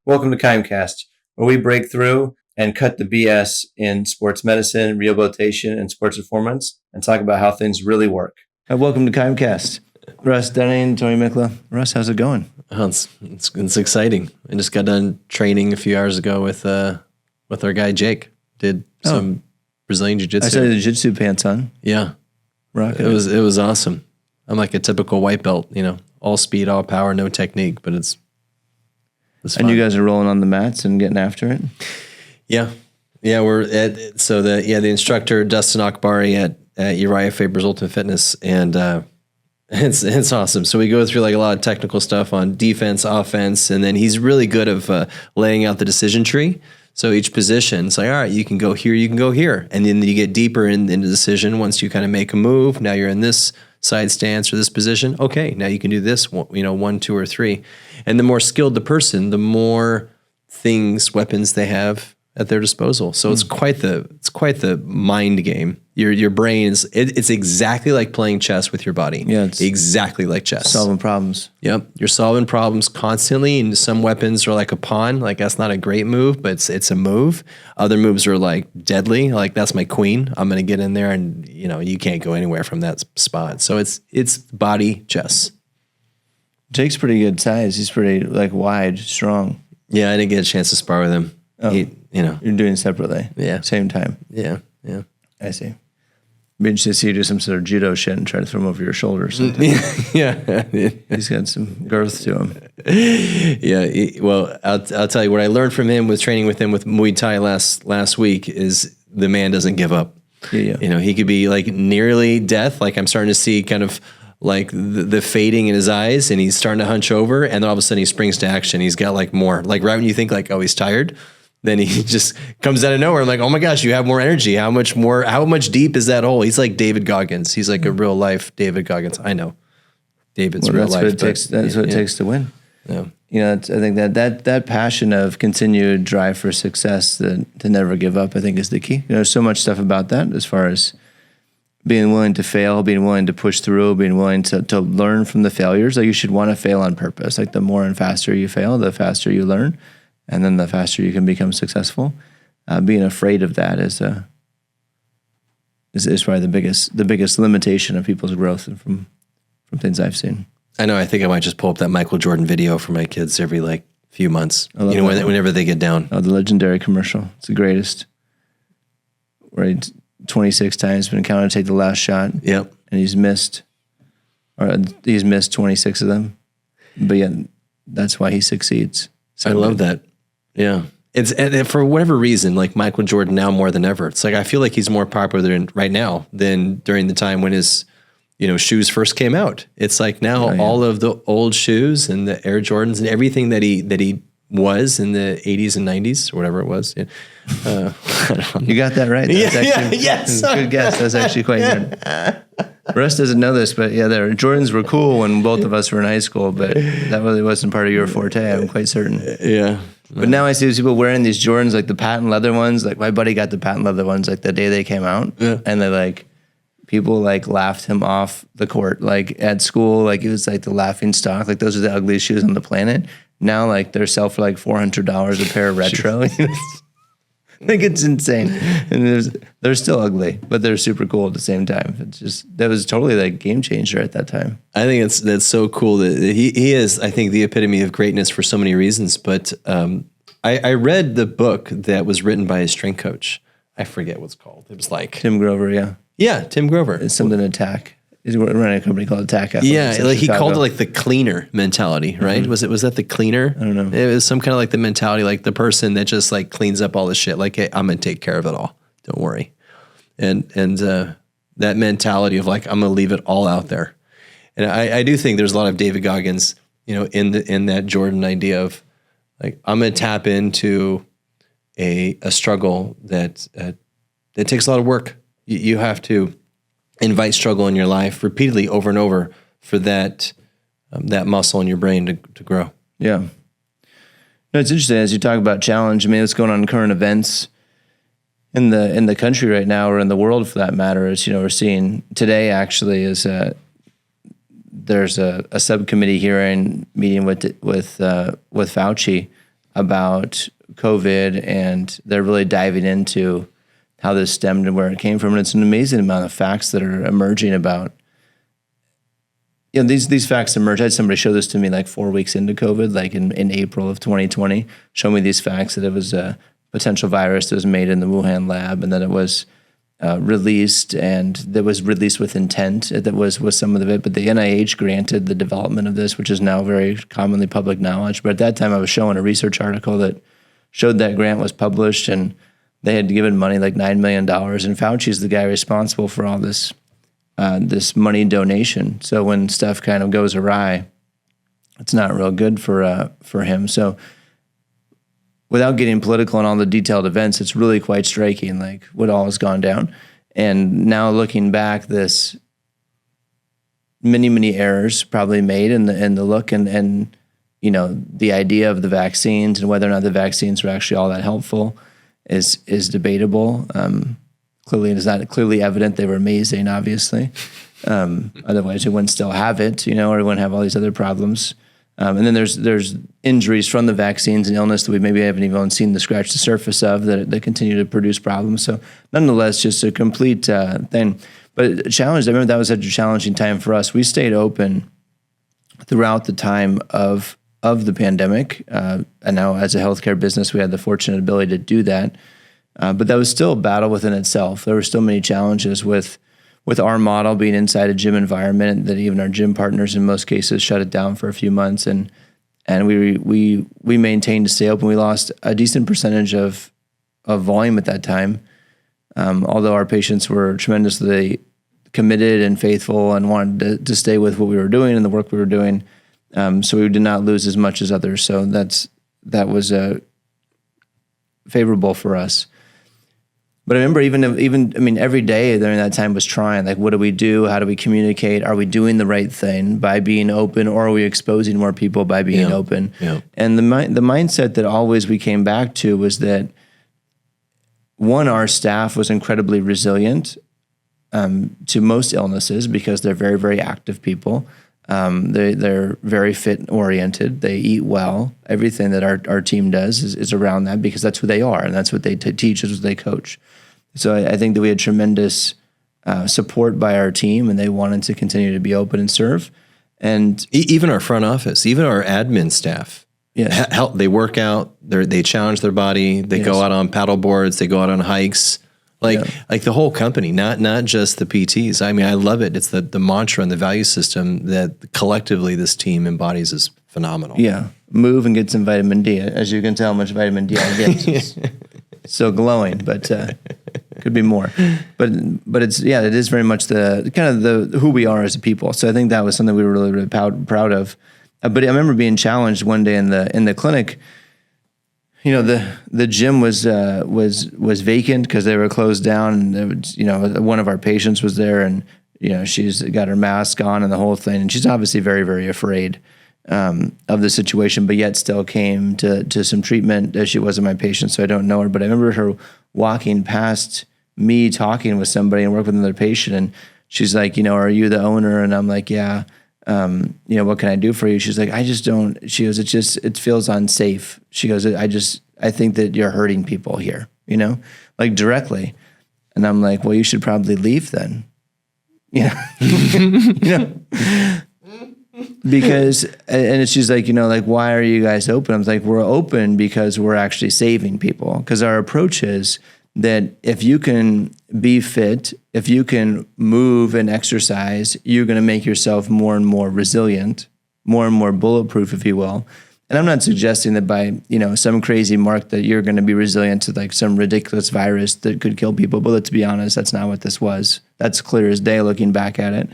Welcome to KIMEcast, where we break through and cut the BS in sports medicine, rehabilitation, and sports performance, and talk about how things really work. Welcome to KIMEcast. Russ Denning, Tony Mikla. Russ, how's it going? Oh, it's exciting. I just got done training a few hours ago with our guy Jake. Did some Brazilian jiu-jitsu. I saw the jiu-jitsu pants on. Yeah, Rocket. It was awesome. I'm like a typical white belt, all speed, all power, no technique, but it's fun. And you guys are rolling on the mats and getting after it? Yeah. We're at the instructor Dustin Akbari at Uriah Faber's Ultimate Fitness, and it's awesome. So we go through like a lot of technical stuff on defense, offense, and then he's really good of laying out the decision tree. So each position, it's like, all right, you can go here, you can go here, and then you get deeper in the decision. Once you kind of make a move, now you're in this side stance or this position. Okay, now you can do this, 1, 2, or 3. And the more skilled the person, the more weapons they have at their disposal. So it's quite the mind game. Your brain it's exactly like playing chess with your body. Yeah, it's exactly like chess. Solving problems. Yep, you're solving problems constantly, and some weapons are like a pawn. Like that's not a great move, but it's a move. Other moves are like deadly. Like that's my queen. I'm gonna get in there, and you can't go anywhere from that spot. So it's body chess. Jake's pretty good size. He's pretty wide, strong. Yeah, I didn't get a chance to spar with him. Oh, you're doing it separately. Yeah, same time. Yeah. I see. Be interested to see you do some sort of judo shit and try to throw him over your shoulders. Yeah. He's got some girth to him. Yeah. Well, I'll tell you what I learned from him with training with him with Muay Thai last week is the man doesn't give up. Yeah. He could be like nearly death. Like I'm starting to see kind of like the fading in his eyes, and he's starting to hunch over, and then all of a sudden he springs to action. He's got like more. Like right when you think like, oh, he's tired, then he just comes out of nowhere. I'm like, oh my gosh, you have more energy. How much deep is that hole? He's like David Goggins. He's like a real life David Goggins. I know. David's real life. That's what it takes to win. Yeah. I think that passion of continued drive for success, to never give up, I think is the key. There's so much stuff about that as far as being willing to fail, being willing to push through, being willing to learn from the failures. Like you should want to fail on purpose. Like the more and faster you fail, the faster you learn. And then the faster you can become successful. Being afraid of that is probably the biggest limitation of people's growth from things I've seen. I know. I think I might just pull up that Michael Jordan video for my kids every few months. Whenever they get down. Oh, the legendary commercial. It's the greatest. Where he's 26 times been counted to take the last shot. Yep. And he's missed 26 of them. But yet that's why he succeeds. So I love that. Yeah. And for whatever reason, like Michael Jordan now more than ever, it's like I feel like he's more popular right now than during the time when his, shoes first came out. It's like now all of the old shoes and the Air Jordans and everything that he was in the 80s and 90s or whatever it was. Yeah. You got that right. Yes. Good guess. That's actually quite good. Russ doesn't know this, but Jordans were cool when both of us were in high school, but that really wasn't part of your forte, I'm quite certain. Yeah. But now I see these people wearing these Jordans, like the patent leather ones. Like my buddy got the patent leather ones like the day they came out. Yeah. And people laughed him off the court. Like at school, like it was like the laughing stock. Like those are the ugliest shoes on the planet. Now like they're sell for like $400 a pair of retro. Like it's insane. And they're still ugly, but they're super cool at the same time. It's just, that was totally like game changer at that time. I think that's so cool that he is, I think, the epitome of greatness for so many reasons. But I read the book that was written by his strength coach. I forget what's called. It was like Tim Grover, yeah. Yeah, Tim Grover. It's something Attack. He's running a company called Attack. Yeah, like he called it like the cleaner mentality, right? Mm-hmm. Was that the cleaner? I don't know. It was some kind of like the mentality, like the person that just like cleans up all the shit. Like, hey, I'm gonna take care of it all. Don't worry. And that mentality of like I'm gonna leave it all out there. And I do think there's a lot of David Goggins, in that Jordan idea of like I'm gonna tap into a struggle that takes a lot of work. You have to invite struggle in your life repeatedly over and over for that muscle in your brain to grow. Yeah. No, it's interesting as you talk about challenge. I mean, what's going on in current events in the country right now, or in the world for that matter, is we're seeing today actually is there's a subcommittee hearing meeting with Fauci about COVID, and they're really diving into how this stemmed and where it came from. And it's an amazing amount of facts that are emerging about, these facts emerge. I had somebody show this to me like 4 weeks into COVID, like in April of 2020, show me these facts that it was a potential virus that was made in the Wuhan lab, and then it was released, and that was released with intent. That was some of it, but the NIH granted the development of this, which is now very commonly public knowledge. But at that time, I was showing a research article that showed that grant was published, and they had given money like $9 million, and Fauci's the guy responsible for all this this money donation. So when stuff kind of goes awry, it's not real good for him. So without getting political on all the detailed events, it's really quite striking, like what all has gone down. And now looking back, this many errors probably made in the look and the idea of the vaccines and whether or not the vaccines were actually all that helpful is debatable. Clearly, it is not clearly evident they were amazing, obviously. Otherwise, we wouldn't still have it, or we wouldn't have all these other problems. And then there's injuries from the vaccines and illness that we maybe haven't even seen to scratch the surface of that continue to produce problems. So nonetheless, just a complete thing. But a challenge, I remember that was such a challenging time for us. We stayed open throughout the time of the pandemic. And now as a healthcare business, we had the fortunate ability to do that. But that was still a battle within itself. There were still many challenges with our model being inside a gym environment, that even our gym partners in most cases shut it down for a few months, and we maintained to stay open. We lost a decent percentage of volume at that time, although our patients were tremendously committed and faithful and wanted to stay with what we were doing and the work we were doing. So we did not lose as much as others. So that was favorable for us. But I remember even every day during that time was trying, like, what do we do? How do we communicate? Are we doing the right thing by being open, or are we exposing more people by being open? Yeah. And the mindset that always we came back to was that, one, our staff was incredibly resilient to most illnesses because they're very, very active people. They're very fit oriented. They eat well. Everything that our team does is around that, because that's who they are and that's what they teach, is what they coach. So I think that we had tremendous support by our team, and they wanted to continue to be open and serve. And even our front office, even our admin staff, yes. They work out. They challenge their body. They go out on paddle boards. They go out on hikes. Like the whole company, not just the PTs. I mean, I love it. It's the mantra and the value system that collectively this team embodies is phenomenal. Yeah. Move and get some vitamin D. As you can tell how much vitamin D I get. It's so glowing, but could be more. But it is very much the kind of who we are as a people. So I think that was something we were really, really proud of. But I remember being challenged one day in the clinic. The gym was vacant because they were closed down, and there was, one of our patients was there, and she's got her mask on and the whole thing, and she's obviously very, very afraid of the situation, but yet still came to some treatment. As she wasn't my patient, so I don't know her, but I remember her walking past me talking with somebody and working with another patient, and she's like, are you the owner? And I'm like, yeah. What can I do for you? She's like, I just don't. She goes, it feels unsafe. She goes, I think that you're hurting people here, like directly. And I'm like, well, you should probably leave then. Because, and she's like, like, why are you guys open? I'm like, we're open because we're actually saving people. Because our approach is that if you can be fit, if you can move and exercise, you're going to make yourself more and more resilient, more and more bulletproof, if you will. And I'm not suggesting that by, some crazy mark that you're going to be resilient to like some ridiculous virus that could kill people. But let's be honest, that's not what this was. That's clear as day looking back at it.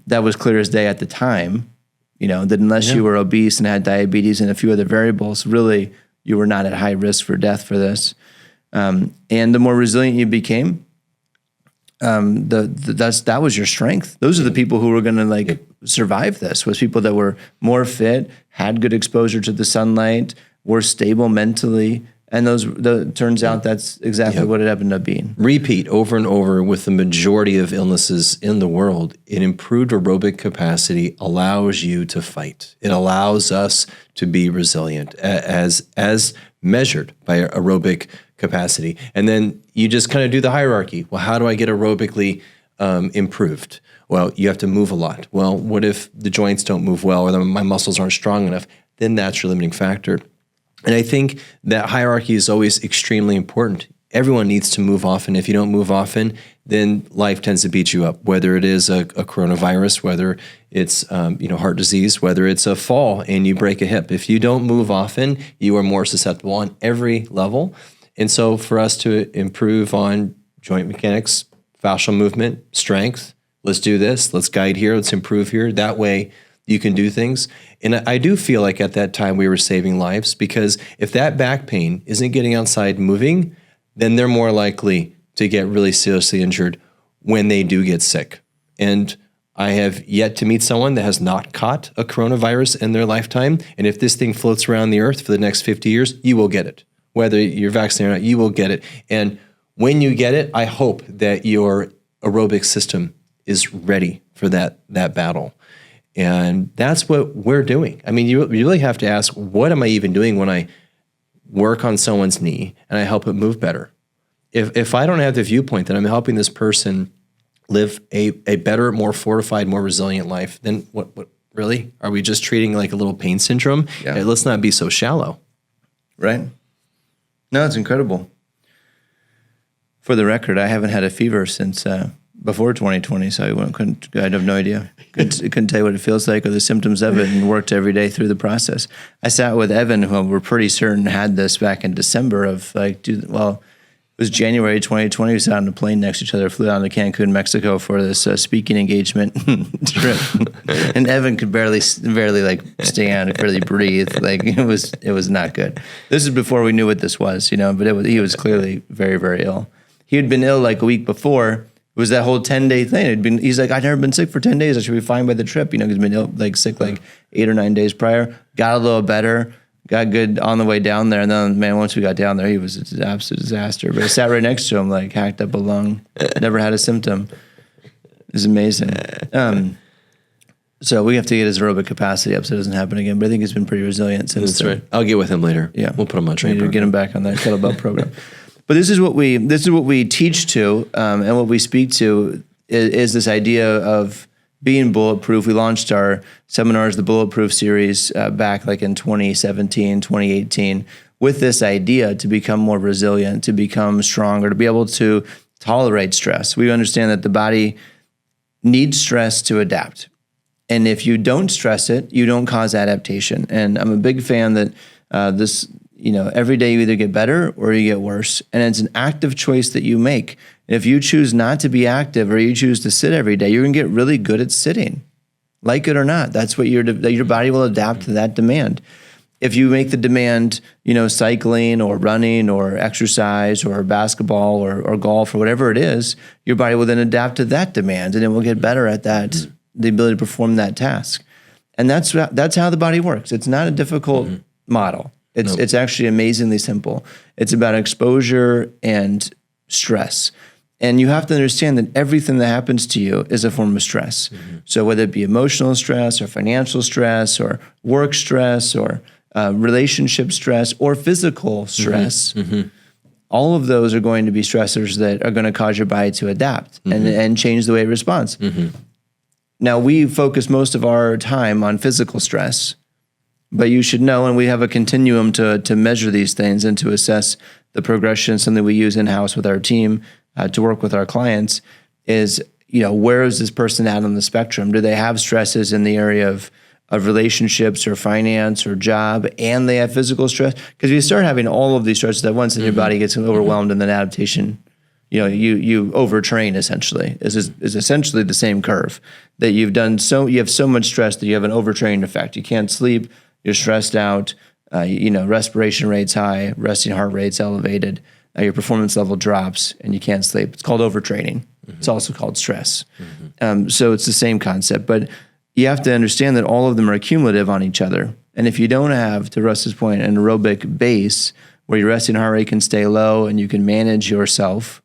That was clear as day at the time, that unless you were obese and had diabetes and a few other variables, really, you were not at high risk for death for this. And the more resilient you became, that was your strength. Those are the people who were going to survive this, was people that were more fit, had good exposure to the sunlight, were stable mentally, And turns out that's exactly what it ended up being. Repeat over and over with the majority of illnesses in the world. An improved aerobic capacity allows you to fight. It allows us to be resilient as measured by aerobic capacity. And then you just kind of do the hierarchy. Well, how do I get aerobically improved? Well, you have to move a lot. Well, what if the joints don't move well or my muscles aren't strong enough? Then that's your limiting factor. And I think that hierarchy is always extremely important. Everyone needs to move often. If you don't move often, then life tends to beat you up, whether it is a coronavirus, whether it's heart disease, whether it's a fall and you break a hip. If you don't move often, you are more susceptible on every level. And so for us to improve on joint mechanics, fascial movement, strength, let's do this, let's guide here, let's improve here. That way you can do things. And I do feel like at that time we were saving lives, because if that back pain isn't getting outside moving, then they're more likely to get really seriously injured when they do get sick. And I have yet to meet someone that has not caught a coronavirus in their lifetime. And if this thing floats around the earth for the next 50 years, you will get it. Whether you're vaccinated or not, you will get it. And when you get it, I hope that your aerobic system is ready for that battle. And that's what we're doing. I mean, you really have to ask, what am I even doing when I work on someone's knee and I help it move better? If I don't have the viewpoint that I'm helping this person live a better, more fortified, more resilient life, then what really? Are we just treating like a little pain syndrome? Yeah. Let's not be so shallow. Right. No, it's incredible. For the record, I haven't had a fever since before 2020, so I'd have no idea. Couldn't tell you what it feels like or the symptoms of it, and worked every day through the process. I sat with Evan, who we're pretty certain had this back in December of it was January 2020. We sat on a plane next to each other, flew down to Cancun, Mexico for this speaking engagement trip. And Evan could barely like stand, could barely breathe. Like it was not good. This is before we knew what this was, but he was clearly very, very ill. He had been ill like a week before. It was that whole 10-day thing. He's like, I've never been sick for 10 days. I should be fine by the trip. He's been ill, sick 8 or 9 days prior. Got a little better, got good on the way down there. And then, man, once we got down there, he was an absolute disaster. But I sat right next to him, hacked up a lung. Never had a symptom. It was amazing. So we have to get his aerobic capacity up so it doesn't happen again. But I think he's been pretty resilient since then. That's right. I'll get with him later. Yeah. We'll put him on training program. Get him back on that kettlebell program. But this is what we teach to, and what we speak to is this idea of being bulletproof. We launched our seminars, the Bulletproof series, back in 2017, 2018, with this idea to become more resilient, to become stronger, to be able to tolerate stress. We understand that the body needs stress to adapt. And if you don't stress it, you don't cause adaptation. And I'm a big fan that every day you either get better or you get worse. And it's an active choice that you make. If you choose not to be active or you choose to sit every day, you're going to get really good at sitting. Like it or not, that's what your body will adapt to that demand. If you make the demand, cycling or running or exercise or basketball or golf or whatever it is, your body will then adapt to that demand and it will get better at that, the ability to perform that task. And that's how the body works. It's not a difficult model. It's actually amazingly simple. It's about exposure and stress. And you have to understand that everything that happens to you is a form of stress. Mm-hmm. So whether it be emotional stress or financial stress or work stress or relationship stress or physical stress, all of those are going to be stressors that are going to cause your body to adapt and change the way it responds. Now, we focus most of our time on physical stress, but you should know, and we have a continuum to measure these things and to assess the progression, something we use in-house with our team to work with our clients, is, where is this person at on the spectrum? Do they have stresses in the area of relationships or finance or job, and they have physical stress? Because you start having all of these stresses at once and your body gets overwhelmed, and then adaptation, you overtrain essentially, is essentially the same curve that you have so much stress that you have an overtraining effect. You can't sleep, you're stressed out, respiration rate's high, resting heart rate's elevated, your performance level drops, and you can't sleep. It's called overtraining. It's also called stress. So it's the same concept, but you have to understand that all of them are cumulative on each other. And if you don't have, to Russ's point, an aerobic base where your resting heart rate can stay low and you can manage yourself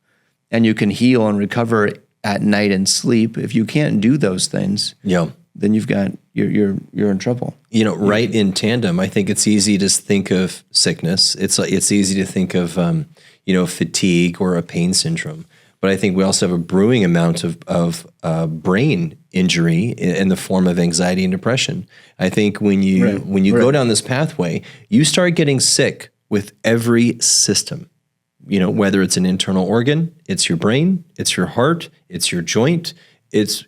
and you can heal and recover at night and sleep. If you can't do those things, then you're in trouble. Right in tandem, I think it's easy to think of sickness. It's easy to think of fatigue or a pain syndrome. But I think we also have a brewing amount of brain injury in the form of anxiety and depression. I think when you go down this pathway, you start getting sick with every system. Whether it's an internal organ, it's your brain, it's your heart, it's your joint, it's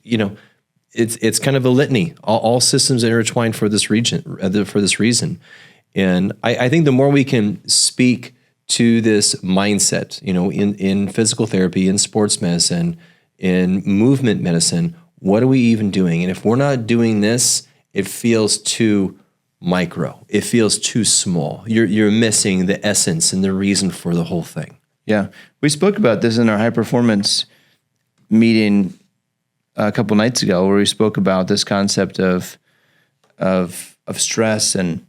kind of a litany. All systems intertwined for this reason. And I think the more we can speak to this mindset, in physical therapy, in sports medicine, in movement medicine, what are we even doing? And if we're not doing this, it feels too micro. It feels too small. You're missing the essence and the reason for the whole thing. Yeah. We spoke about this in our high performance meeting a couple nights ago, where we spoke about this concept of stress and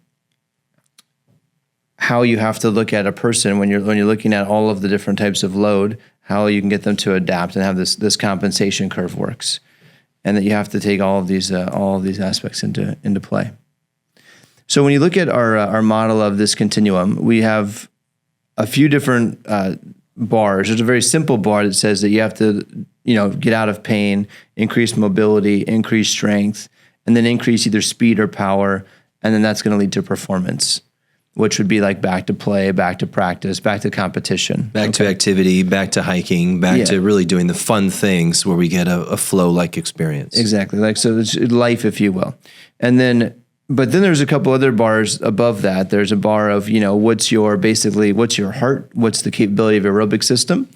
how you have to look at a person when you're looking at all of the different types of load, how you can get them to adapt and have this compensation curve works, and that you have to take all of these aspects into play. So when you look at our model of this continuum, we have a few different bars. There's a very simple bar that says that you have to, get out of pain, increase mobility, increase strength, and then increase either speed or power, and then that's going to lead to performance, which would be like back to play, back to practice, back to competition. Back to activity, back to hiking, back to really doing the fun things where we get a flow-like experience. Exactly. So it's life, if you will. But then there's a couple other bars above that. There's a bar of, what's your heart, what's the capability of your aerobic system,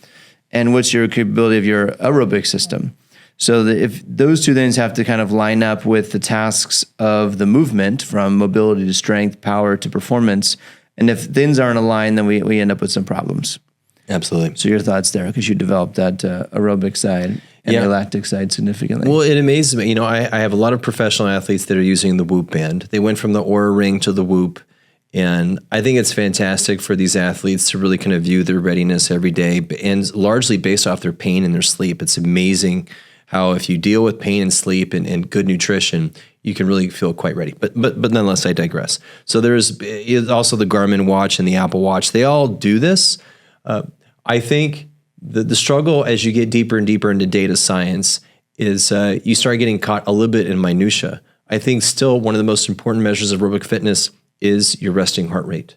and what's your capability of your aerobic system. So that if those two things have to kind of line up with the tasks of the movement, from mobility to strength, power to performance, and if things aren't aligned, then we end up with some problems. Absolutely. So your thoughts there, because you developed that aerobic side and the lactic side significantly. Well, it amazes me. I have a lot of professional athletes that are using the Whoop band. They went from the Oura Ring to the Whoop. And I think it's fantastic for these athletes to really kind of view their readiness every day, and largely based off their pain and their sleep. It's amazing how if you deal with pain and sleep and good nutrition, you can really feel quite ready. But nonetheless, I digress. So there's also the Garmin watch and the Apple Watch. They all do this. I think the struggle as you get deeper and deeper into data science is you start getting caught a little bit in minutia. I think still one of the most important measures of aerobic fitness is your resting heart rate.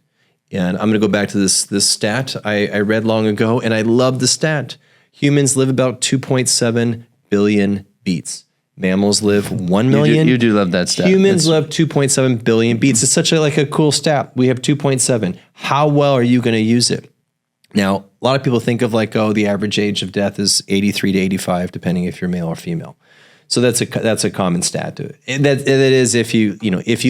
And I'm going to go back to this stat I read long ago, and I love the stat. Humans live about 2.7 billion beats. Mammals live 1 million. You do love that stat. Humans live 2.7 billion beats. It's such a cool stat. We have 2.7. How well are you going to use it? Now, a lot of people think of the average age of death is 83 to 85, depending if you're male or female. So that's a common stat. That is if you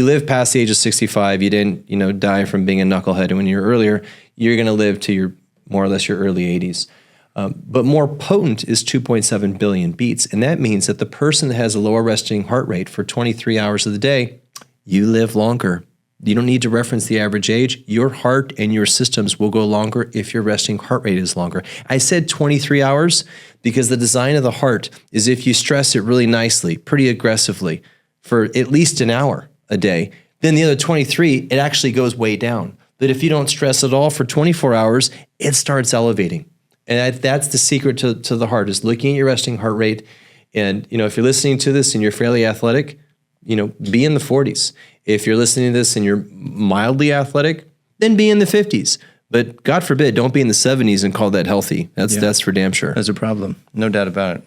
live past the age of 65, you didn't die from being a knucklehead when you were earlier, you're going to live to your more or less your early 80s. But more potent is 2.7 billion beats, and that means that the person that has a lower resting heart rate for 23 hours of the day, you live longer. You don't need to reference the average age. Your heart and your systems will go longer if your resting heart rate is longer. I said 23 hours because the design of the heart is if you stress it really nicely, pretty aggressively for at least an hour a day, then the other 23, it actually goes way down. But if you don't stress at all for 24 hours, it starts elevating. And that's the secret to the heart, is looking at your resting heart rate. And, if you're listening to this and you're fairly athletic, be in the 40s. If you're listening to this and you're mildly athletic, then be in the 50s. But God forbid, don't be in the 70s and call that healthy. That's for damn sure. That's a problem. No doubt about it.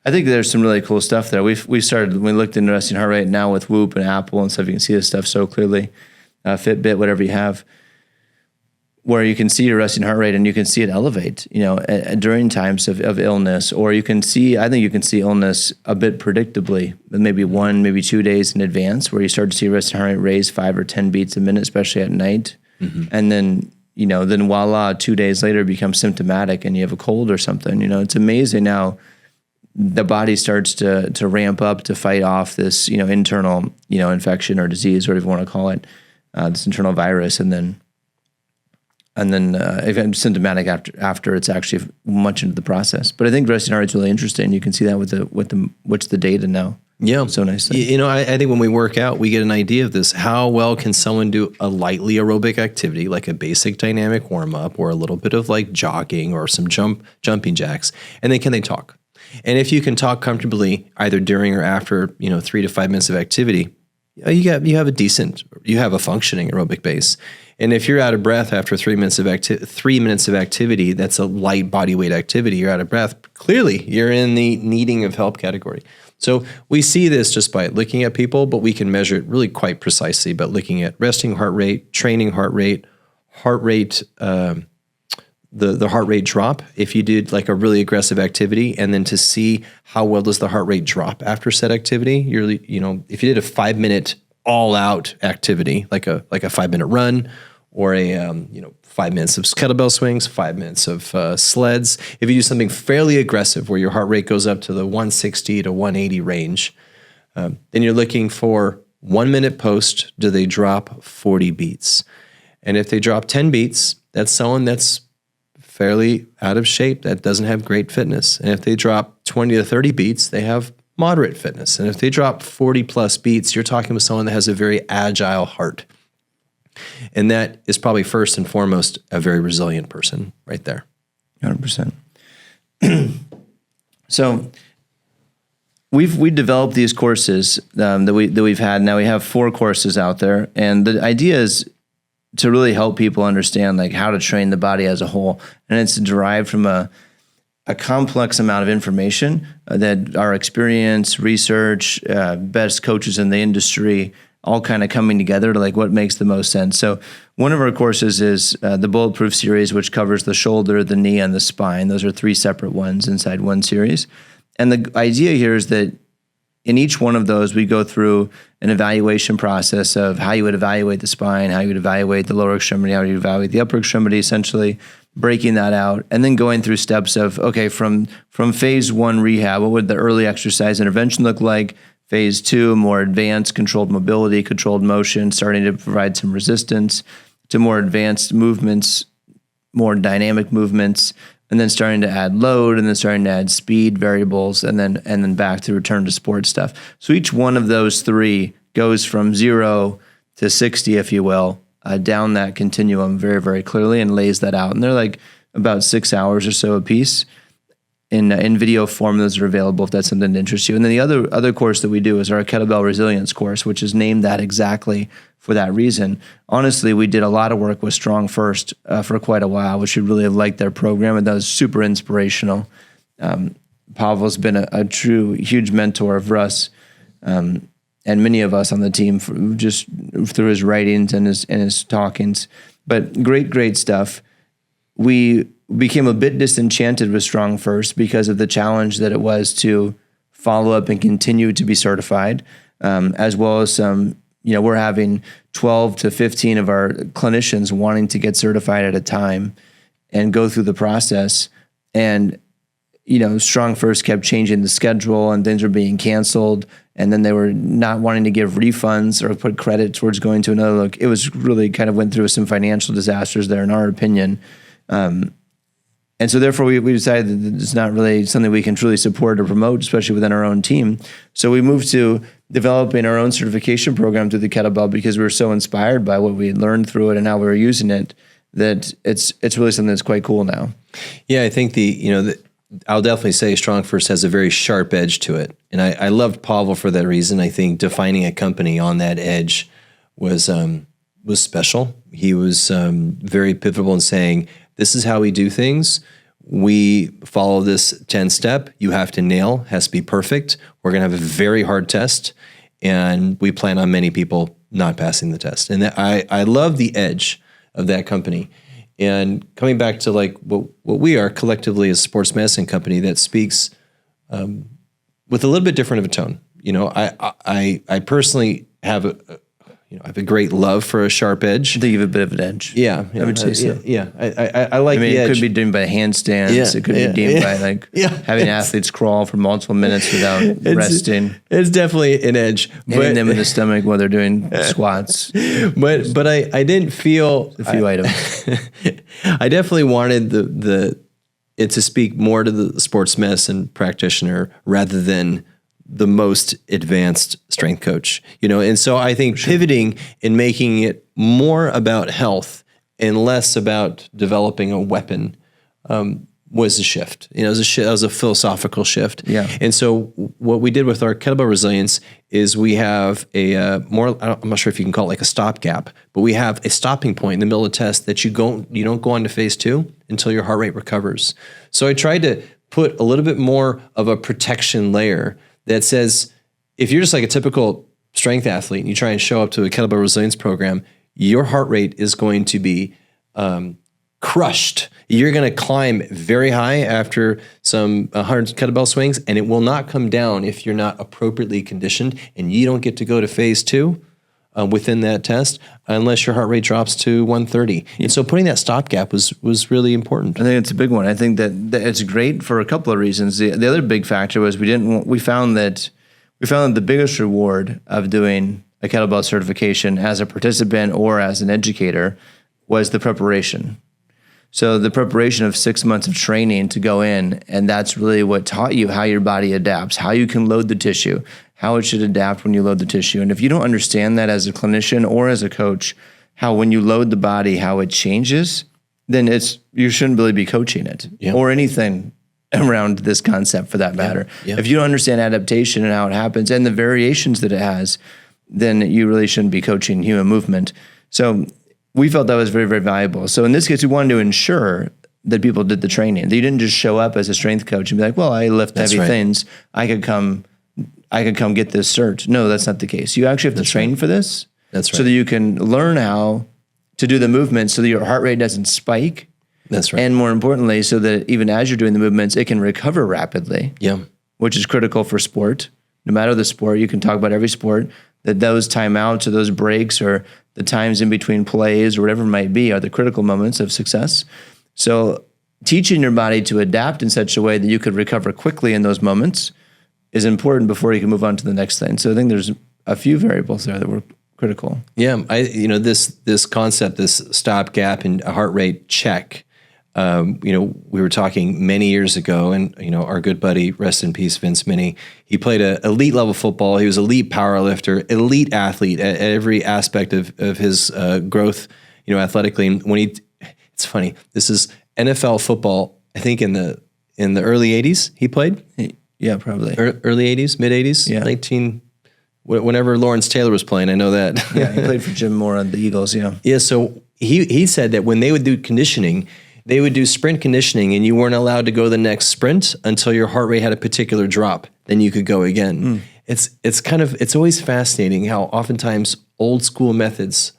I think there's some really cool stuff there. We started, we looked into resting heart rate now with Whoop and Apple and stuff. You can see this stuff so clearly. Fitbit, whatever you have, where you can see your resting heart rate and you can see it elevate, during times of illness, or I think you can see illness a bit predictably, maybe 1, maybe 2 days in advance, where you start to see resting heart rate raise 5 or 10 beats a minute, especially at night. Mm-hmm. And then, then voila, 2 days later it becomes symptomatic and you have a cold or something. It's amazing how the body starts to ramp up to fight off this, internal, infection or disease, whatever you want to call it, this internal virus. And then and then if I'm symptomatic after it's actually much into the process. But I think resting heart rate's really interesting. You can see that with the data now. Yeah. So nicely. You know, I think when we work out, we get an idea of this. How well can someone do a lightly aerobic activity, like a basic dynamic warm up or a little bit of like jogging or some jumping jacks? And then can they talk? And if you can talk comfortably either during or after, 3 to 5 minutes of activity, you have a functioning aerobic base. And if you're out of breath after 3 minutes of activity, that's a light body weight activity, you're out of breath, clearly you're in the needing of help category. So we see this just by looking at people, but we can measure it really quite precisely by looking at resting heart rate, training heart rate, the heart rate drop if you did like a really aggressive activity, and then to see how well does the heart rate drop after said activity. If you did a 5 minute all out activity, like a 5 minute run, or a 5 minutes of kettlebell swings, 5 minutes of sleds. If you do something fairly aggressive where your heart rate goes up to the 160 to 180 range, then you're looking for 1 minute post, do they drop 40 beats? And if they drop 10 beats, that's someone that's fairly out of shape, that doesn't have great fitness. And if they drop 20 to 30 beats, they have moderate fitness. And if they drop 40 plus beats, you're talking with someone that has a very agile heart. And that is probably first and foremost a very resilient person right there. 100%. So we developed these courses that we've had. Now we have 4 courses out there, and the idea is to really help people understand like how to train the body as a whole, and it's derived from a complex amount of information that our experience, research, best coaches in the industry, all kind of coming together to like what makes the most sense. So one of our courses is the Bulletproof series, which covers the shoulder, the knee, and the spine. Those are 3 separate ones inside one series. And the idea here is that in each one of those, we go through an evaluation process of how you would evaluate the spine, how you would evaluate the lower extremity, how you evaluate the upper extremity, essentially breaking that out, and then going through steps of, okay, from phase 1 rehab, what would the early exercise intervention look like? Phase 2, more advanced controlled mobility, controlled motion, starting to provide some resistance, to more advanced movements, more dynamic movements, and then starting to add load, and then starting to add speed variables, and then back to return to sport stuff. So each one of those 3 goes from 0 to 60, if you will, down that continuum very, very clearly, and lays that out. And they're like about 6 hours or so a piece. In video form, those are available if that's something that interests you. And then the other course that we do is our Kettlebell Resilience course, which is named that exactly for that reason. Honestly, we did a lot of work with Strong First for quite a while, which we really have liked their program, and that was super inspirational. Pavel's been a true huge mentor of Russ and many of us on the team just through his writings and his talkings. But great stuff. We became a bit disenchanted with Strong First because of the challenge that it was to follow up and continue to be certified, as well as some, we're having 12 to 15 of our clinicians wanting to get certified at a time and go through the process. And, Strong First kept changing the schedule, and things were being canceled. And then they were not wanting to give refunds or put credit towards going to another look. It was really kind of went through some financial disasters there, in our opinion. And so therefore we decided that it's not really something we can truly support or promote, especially within our own team. So we moved to developing our own certification program through the Kettlebell because we were so inspired by what we had learned through it and how we were using it, that it's really something that's quite cool now. Yeah, I think I'll definitely say Strong First has a very sharp edge to it. And I loved Pavel for that reason. I think defining a company on that edge was special. He was very pivotal in saying, this is how we do things. We follow this 10-step. You have to nail, has to be perfect. We're going to have a very hard test, and we plan on many people not passing the test. And I love the edge of that company. And coming back to like what we are collectively as a sports medicine company that speaks with a little bit different of a tone. I personally have I have a great love for a sharp edge. I think you have a bit of an edge. Yeah, I would say so. Yeah, I like the it edge. could be done by handstands. Yeah, It could be done by having athletes crawl for multiple minutes without resting. It's definitely an edge. Hitting them in the stomach while they're doing squats. But I didn't feel a few items. I definitely wanted it to speak more to the sports medicine practitioner rather than the most advanced strength coach, and so I think pivoting and making it more about health and less about developing a weapon was a shift. It was a philosophical shift. Yeah. And so what we did with our Kettlebell Resilience is we have I'm not sure if you can call it like a stopgap, but we have a stopping point in the middle of the test that you don't go on to phase 2 until your heart rate recovers. So I tried to put a little bit more of a protection layer that says, if you're just like a typical strength athlete and you try and show up to a Kettlebell Resilience program, your heart rate is going to be crushed. You're going to climb very high after some 100 kettlebell swings, and it will not come down if you're not appropriately conditioned, and you don't get to go to phase 2 within that test unless your heart rate drops to 130. And so putting that stopgap was really important. I think it's a big one. I think that it's great for a couple of reasons. The other big factor was we found that the biggest reward of doing a kettlebell certification as a participant or as an educator was the preparation. So the preparation of 6 months of training to go in, and that's really what taught you how your body adapts, how you can load the tissue, how it should adapt when you load the tissue. And if you don't understand that as a clinician or as a coach, how when you load the body, how it changes, then you shouldn't really be coaching it or anything around this concept for that matter. Yeah. If you don't understand adaptation and how it happens and the variations that it has, then you really shouldn't be coaching human movement. So we felt that was very, very valuable. So in this case, we wanted to ensure that people did the training. That you didn't just show up as a strength coach and be like, well, I lift heavy things. I could come get this cert. No, that's not the case. You actually have to train for this. That's right. So that you can learn how to do the movements so that your heart rate doesn't spike. That's right. And more importantly, so that even as you're doing the movements, it can recover rapidly. Yeah. Which is critical for sport. No matter the sport, you can talk about every sport, that those timeouts or those breaks or the times in between plays or whatever it might be are the critical moments of success. So teaching your body to adapt in such a way that you could recover quickly in those moments is important before you can move on to the next thing. So I think there's a few variables there that were critical. Yeah, this concept, this stopgap and a heart rate check. We were talking many years ago, and our good buddy, rest in peace, Vince Minnie. He played elite level football. He was elite power lifter, elite athlete at every aspect of his growth, athletically. And it's funny. This is NFL football. I think in the early '80s he played. Yeah, probably early '80s, mid '80s. Yeah, whenever Lawrence Taylor was playing. I know that. Yeah, he played for Jim Moore on the Eagles. Yeah. Yeah. So he said that when they would do conditioning, they would do sprint conditioning, and you weren't allowed to go the next sprint until your heart rate had a particular drop. Then you could go again. It's always fascinating how oftentimes old school methods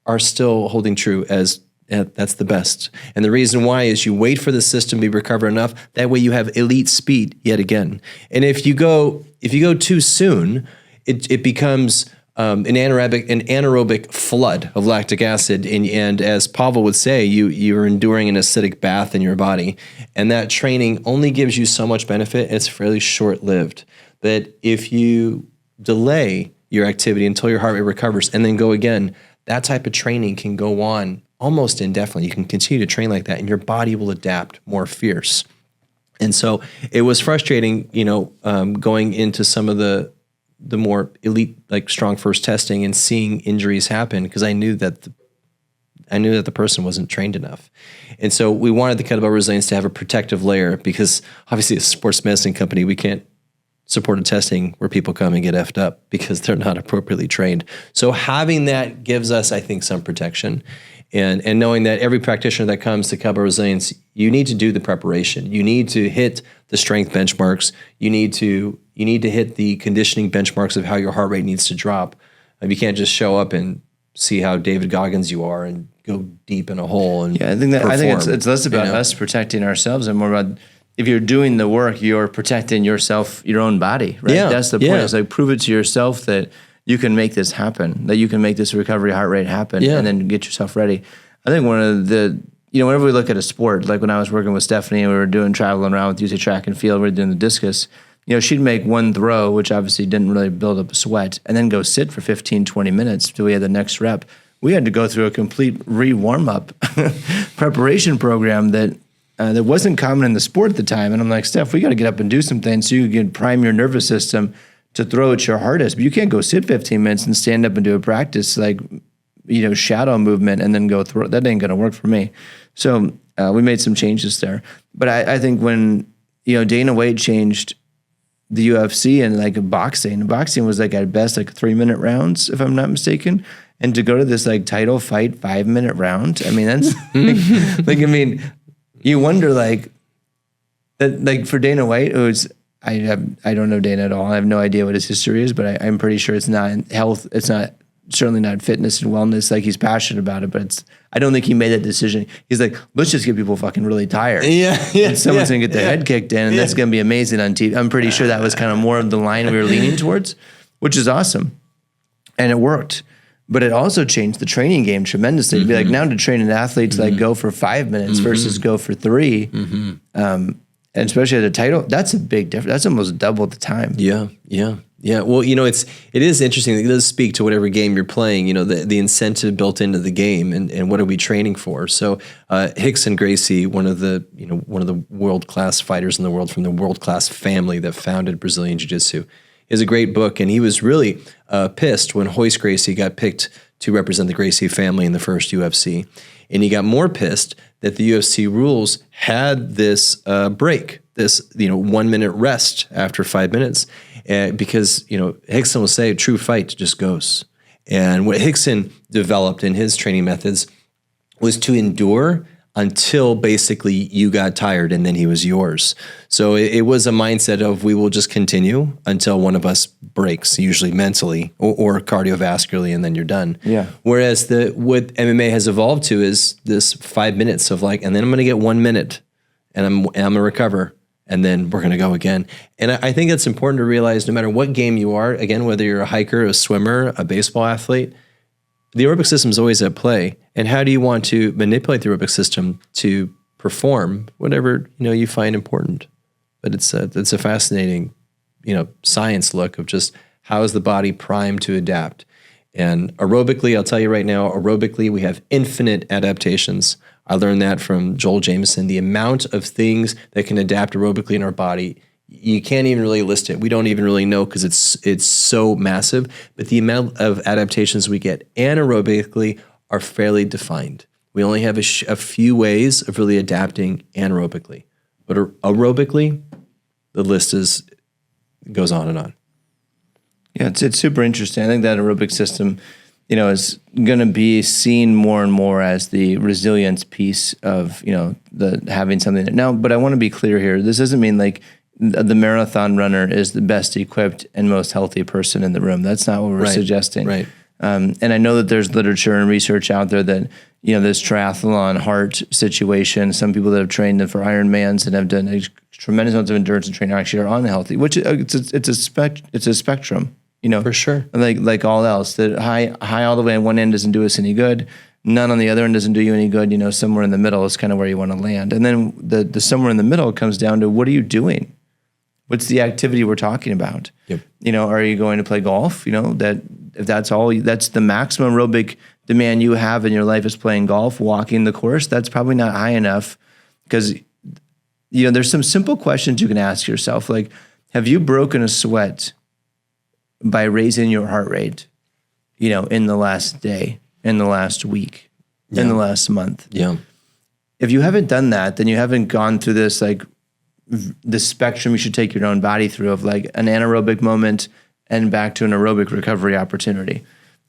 are still holding true as that's the best. And the reason why is you wait for the system to be recovered enough. That way you have elite speed yet again. And if you go too soon, it becomes an anaerobic flood of lactic acid, and as Pavel would say, you're enduring an acidic bath in your body, and that training only gives you so much benefit. It's fairly short-lived. That if you delay your activity until your heart rate recovers and then go again, that type of training can go on almost indefinitely. You can continue to train like that, and your body will adapt more fierce. And so it was frustrating, going into some of the more elite, like strong first testing and seeing injuries happen, because I knew that the person wasn't trained enough. And so we wanted the Kettlebell Resilience to have a protective layer, because obviously as a sports medicine company, we can't support a testing where people come and get effed up because they're not appropriately trained. So having that gives us, I think, some protection. And knowing that every practitioner that comes to Kettlebell Resilience, you need to do the preparation. You need to hit the strength benchmarks. You need to hit the conditioning benchmarks of how your heart rate needs to drop. You can't just show up and see how David Goggins you are and go deep in a hole and I think it's less about us protecting ourselves and more about, if you're doing the work, you're protecting yourself, your own body, right? Yeah, that's the point. It's like, prove it to yourself that you can make this happen, that you can make this recovery heart rate happen and then get yourself ready. I think one of the, whenever we look at a sport, like when I was working with Stephanie and we were traveling around with UC track and field, we were doing the discus, she'd make one throw, which obviously didn't really build up a sweat, and then go sit for 15, 20 minutes till we had the next rep. We had to go through a complete re-warm-up preparation program that wasn't common in the sport at the time. And I'm like, Steph, we got to get up and do some things so you can prime your nervous system to throw at your hardest. But you can't go sit 15 minutes and stand up and do a practice like, shadow movement and then go through. That ain't going to work for me. So we made some changes there. But I think when, Dana White changed the UFC and like boxing was like at best like 3-minute rounds, if I'm not mistaken. And to go to this like title fight 5-minute round, I mean, that's you wonder like that, like for Dana White, it was, I don't know Dana at all. I have no idea what his history is, but I'm pretty sure it's not health. It's not, certainly not fitness and wellness. Like he's passionate about it, but I don't think he made that decision. He's like, let's just get people fucking really tired. And someone's gonna get their head kicked in and that's gonna be amazing on TV. I'm pretty sure that was kind of more of the line we were leaning towards, which is awesome. And it worked. But it also changed the training game tremendously. To be like, now to train an athlete to like go for 5 minutes versus go for 3, and especially at a title, that's a big difference. That's almost double the time. Yeah. Well, it is interesting. It does speak to whatever game you're playing. The incentive built into the game, and what are we training for? So, Rickson Gracie, one of the world class fighters in the world from the world class family that founded Brazilian Jiu-Jitsu, is a great book, and he was really pissed when Royce Gracie got picked to represent the Gracie family in the first UFC, and he got more pissed that the UFC rules had this break, this 1-minute rest after 5 minutes, because Rickson will say a true fight just goes, and what Rickson developed in his training methods was to endure until basically you got tired and then he was yours. So it was a mindset of we will just continue until one of us breaks, usually mentally or cardiovascularly, and then you're done. Yeah. Whereas what MMA has evolved to is this 5 minutes of like, and then I'm going to get 1 minute and I'm going to recover and then we're going to go again. And I think it's important to realize no matter what game you are, again, whether you're a hiker, a swimmer, a baseball athlete, the aerobic system is always at play. And how do you want to manipulate the aerobic system to perform whatever you find important? But it's a fascinating science look of just how is the body primed to adapt. And aerobically, I'll tell you right now, we have infinite adaptations. I learned that from Joel Jameson. The amount of things that can adapt aerobically in our body, you can't even really list it. We don't even really know because it's so massive. But the amount of adaptations we get anaerobically are fairly defined. We only have a few ways of really adapting anaerobically. But aerobically, the list goes on and on. Yeah, it's super interesting. I think that aerobic system, is going to be seen more and more as the resilience piece of, the having something. Now, but I want to be clear here. This doesn't mean like the marathon runner is the best equipped and most healthy person in the room. That's not what we're suggesting. Right. And I know that there's literature and research out there that, this triathlon heart situation, some people that have trained for Ironmans and have done a tremendous amounts of endurance and training actually are unhealthy, which it's a spectrum, For sure. Like all else, that high all the way on one end doesn't do us any good. None on the other end doesn't do you any good. Somewhere in the middle is kind of where you want to land. And then the somewhere in the middle comes down to what are you doing? What's the activity we're talking about? Yep. Are you going to play golf? That if that's the maximum aerobic demand you have in your life is playing golf, walking the course, that's probably not high enough because, there's some simple questions you can ask yourself. Like, have you broken a sweat by raising your heart rate, in the last day, in the last week, in the last month? Yeah. If you haven't done that, then you haven't gone through this, like, the spectrum you should take your own body through of like an anaerobic moment and back to an aerobic recovery opportunity.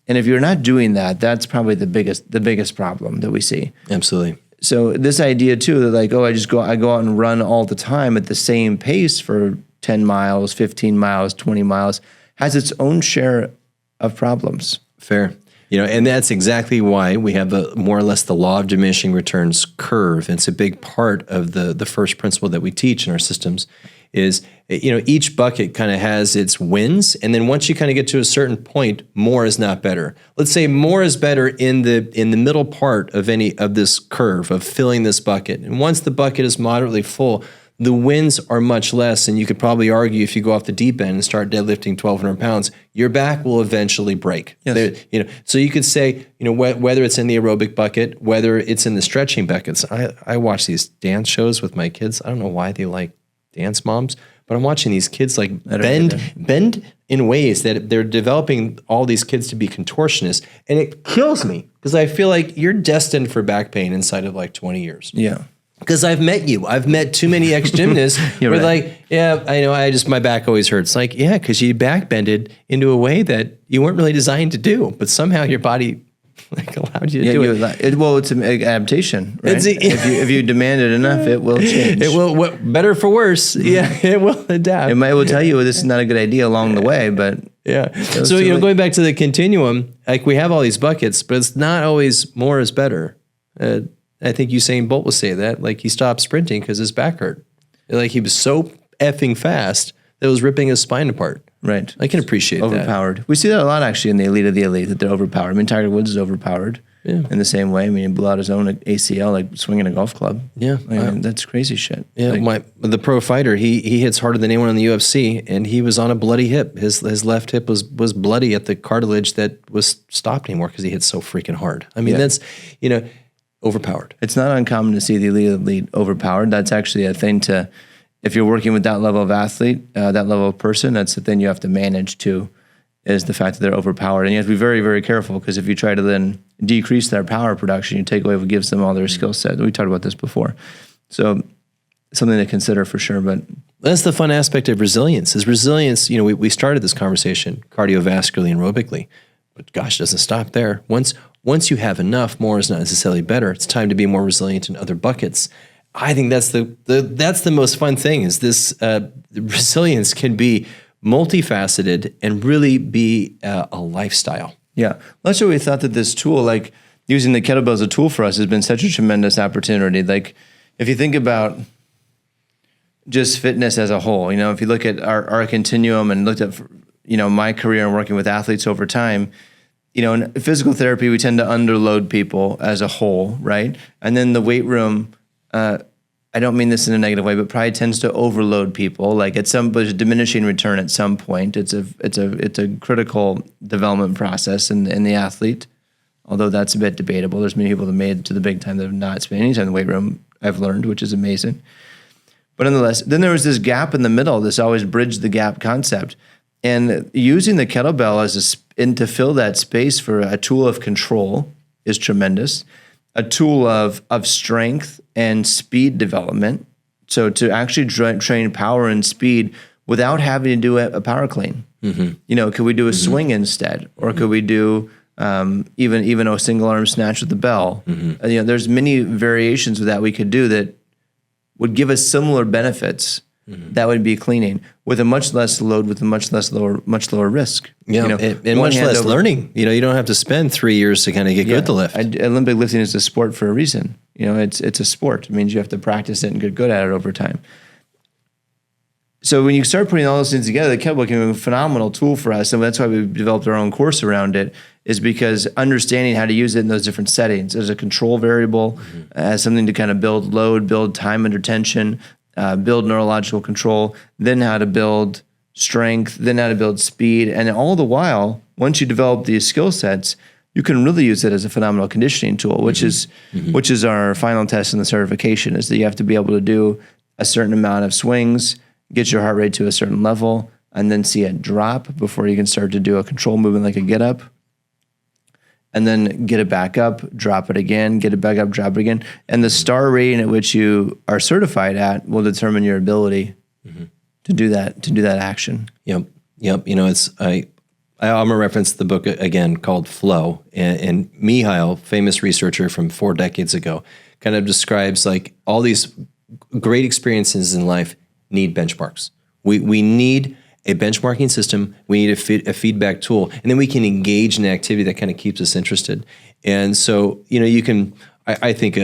And if you're not doing that, that's probably the biggest problem that we see. Absolutely. So this idea too, that like, I go out and run all the time at the same pace for 10 miles, 15 miles, 20 miles, has its own share of problems. Fair. And that's exactly why we have more or less the law of diminishing returns curve. It's a big part of the first principle that we teach in our systems is, each bucket kind of has its wins. And then once you kind of get to a certain point, more is not better. Let's say more is better in the middle part of any of this curve of filling this bucket. And once the bucket is moderately full, the wins are much less. And you could probably argue if you go off the deep end and start deadlifting 1,200 pounds, your back will eventually break. Yes. So you could say, whether it's in the aerobic bucket, whether it's in the stretching buckets. I watch these dance shows with my kids. I don't know why they like dance moms, but I'm watching these kids like bend in ways that they're developing all these kids to be contortionists. And it kills me because I feel like you're destined for back pain inside of like 20 years. Yeah. Because I've met you. I've met too many ex-gymnasts where right. like, yeah, I know, my back always hurts. Like, yeah, because you back bended into a way that you weren't really designed to do, but somehow your body allowed you to do it. It's an adaptation, right? If you demand it enough, it will change. It will, better for worse. Yeah, it will adapt. It will tell you this is not a good idea along the way, but... Yeah. So, going back to the continuum, like we have all these buckets, but it's not always more is better. I think Usain Bolt will say that. Like he stopped sprinting because his back hurt. Like he was so effing fast that it was ripping his spine apart. Right. I can appreciate overpowered. We see that a lot actually in the elite of the elite, that they're overpowered. I mean, Tiger Woods is overpowered in the same way. I mean, he blew out his own ACL like swinging a golf club. Yeah. I mean, that's crazy shit. Yeah. The pro fighter, he hits harder than anyone in the UFC, and he was on a bloody hip. His left hip was bloody at the cartilage that was stopped anymore because he hit so freaking hard. I mean, that's, overpowered. It's not uncommon to see the elite overpowered. That's actually a thing if you're working with that level of athlete, that level of person, that's the thing you have to manage too, is the fact that they're overpowered. And you have to be very, very careful because if you try to then decrease their power production, you take away what gives them all their skill set. We talked about this before. So something to consider for sure. But that's the fun aspect of resilience is resilience. We started this conversation cardiovascularly and aerobically, but gosh, it doesn't stop there. Once you have enough, more is not necessarily better. It's time to be more resilient in other buckets. I think that's the most fun thing is this resilience can be multifaceted and really be a lifestyle. Yeah. That's why we thought that this tool, like using the kettlebell as a tool for us, has been such a tremendous opportunity. Like if you think about just fitness as a whole, if you look at our continuum and looked at, my career and working with athletes over time, in physical therapy, we tend to underload people as a whole, right? And then the weight room, I don't mean this in a negative way, but probably tends to overload people. Like there's a diminishing return at some point. It's a critical development process in the athlete, although that's a bit debatable. There's many people that made it to the big time that have not spent any time in the weight room, I've learned, which is amazing. But nonetheless, then there was this gap in the middle, this always bridge the gap concept. And using the kettlebell to fill that space for a tool of control is tremendous. A tool of strength and speed development. So to actually train power and speed without having to do a power clean. Mm-hmm. Could we do a swing instead? Or could we do even a single arm snatch with the bell? Mm-hmm. There's many variations of that we could do that would give us similar benefits. Mm-hmm. That would be cleaning with a much less load, with a much lower risk. Yeah, and much less learning. You don't have to spend 3 years to kind of get good to lift. Olympic lifting is a sport for a reason. It's a sport. It means you have to practice it and get good at it over time. So when you start putting all those things together, the kettlebell can be a phenomenal tool for us, and that's why we've developed our own course around it. Is because understanding how to use it in those different settings as a control variable, as something to kind of build load, build time under tension. Build neurological control, then how to build strength, then how to build speed. And all the while, once you develop these skill sets, you can really use it as a phenomenal conditioning tool, which is our final test in the certification, is that you have to be able to do a certain amount of swings, get your heart rate to a certain level, and then see it drop before you can start to do a control movement like a get up. And then get it back up, drop it again, get it back up, drop it again. And the star rating at which you are certified at will determine your ability to do that action. Yep. I'm gonna reference the book again called Flow, and Mihail, famous researcher from 4 decades ago, kind of describes like all these great experiences in life need benchmarks. We need a benchmarking system, we need a feedback tool, and then we can engage in an activity that kind of keeps us interested. And so, you can, I think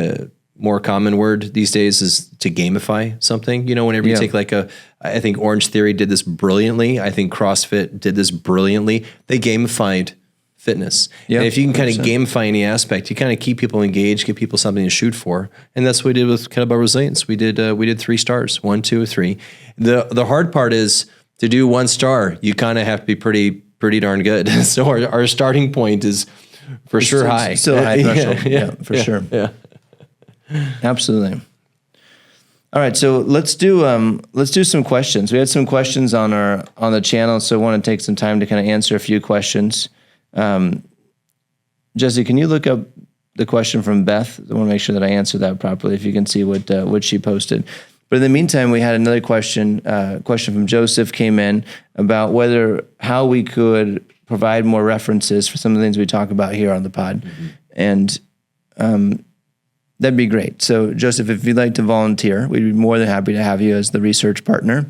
more common word these days is to gamify something. Whenever you take I think Orange Theory did this brilliantly. I think CrossFit did this brilliantly. They gamified fitness. Yep, and if you can kind of gamify any aspect, you kind of keep people engaged, give people something to shoot for. And that's what we did with Kettlebell Resilience. We did 3 stars, 1, 2, 3. The hard part is to do 1 star, you kind of have to be pretty darn good. So our starting point is for sure high. Still a high threshold. For sure. Yeah. Absolutely. All right, so let's do some questions. We had some questions on the channel, so I want to take some time to kind of answer a few questions. Jesse, can you look up the question from Beth? I want to make sure that I answer that properly. If you can see what she posted. But in the meantime, we had another question. Question from Joseph came in about how we could provide more references for some of the things we talk about here on the pod, and that'd be great. So, Joseph, if you'd like to volunteer, we'd be more than happy to have you as the research partner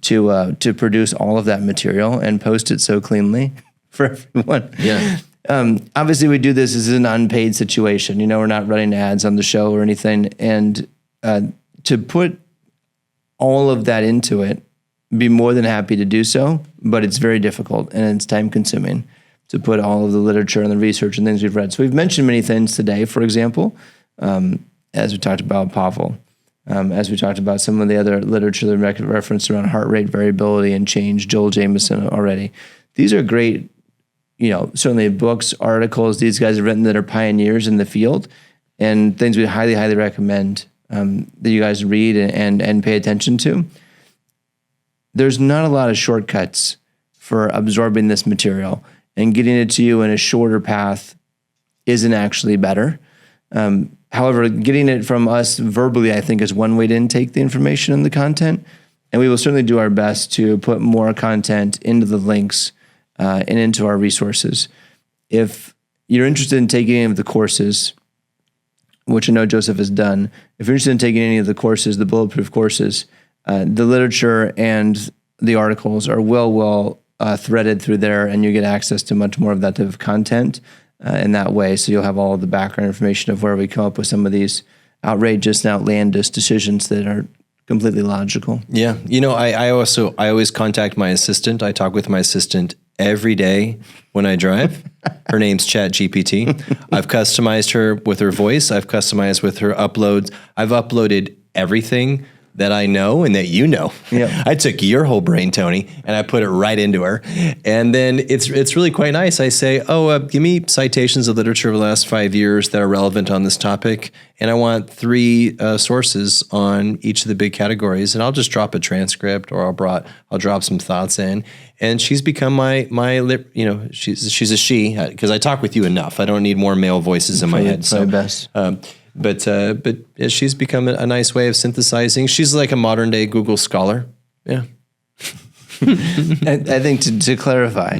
to produce all of that material and post it so cleanly for everyone. Yeah. Obviously, we do this as an unpaid situation. We're not running ads on the show or anything, and to put all of that into it, be more than happy to do so, but it's very difficult and it's time consuming to put all of the literature and the research and things we've read. So we've mentioned many things today, for example, as we talked about Pavel, as we talked about some of the other literature that referenced around heart rate variability and change, Joel Jameson already. These are great, certainly books, articles these guys have written that are pioneers in the field, and things we highly, highly recommend that you guys read and pay attention to. There's not a lot of shortcuts for absorbing this material, and getting it to you in a shorter path isn't actually better. However, getting it from us verbally, I think, is one way to intake the information and the content. And we will certainly do our best to put more content into the links and into our resources. If you're interested in taking any of the courses, which I know Joseph has done, if you're interested in taking any of the courses, the Bulletproof courses, the literature and the articles are well threaded through there, and you get access to much more of that type of content in that way. So you'll have all of the background information of where we come up with some of these outrageous and outlandish decisions that are completely logical. Yeah. I always contact my assistant. I talk with my assistant every day when I drive. Her name's ChatGPT. I've customized her with her voice. I've customized with her uploads. I've uploaded everything that I know and that you know. Yeah. I took your whole brain, Tony, and I put it right into her. And then it's really quite nice. I say, give me citations of literature over the last 5 years that are relevant on this topic. And I want 3 sources on each of the big categories. And I'll just drop a transcript, or I'll drop some thoughts in. And she's become my she's a she, because I talk with you enough. I don't need more male voices in my head. So best. But she's become a nice way of synthesizing. She's like a modern day Google Scholar. Yeah. I think to clarify,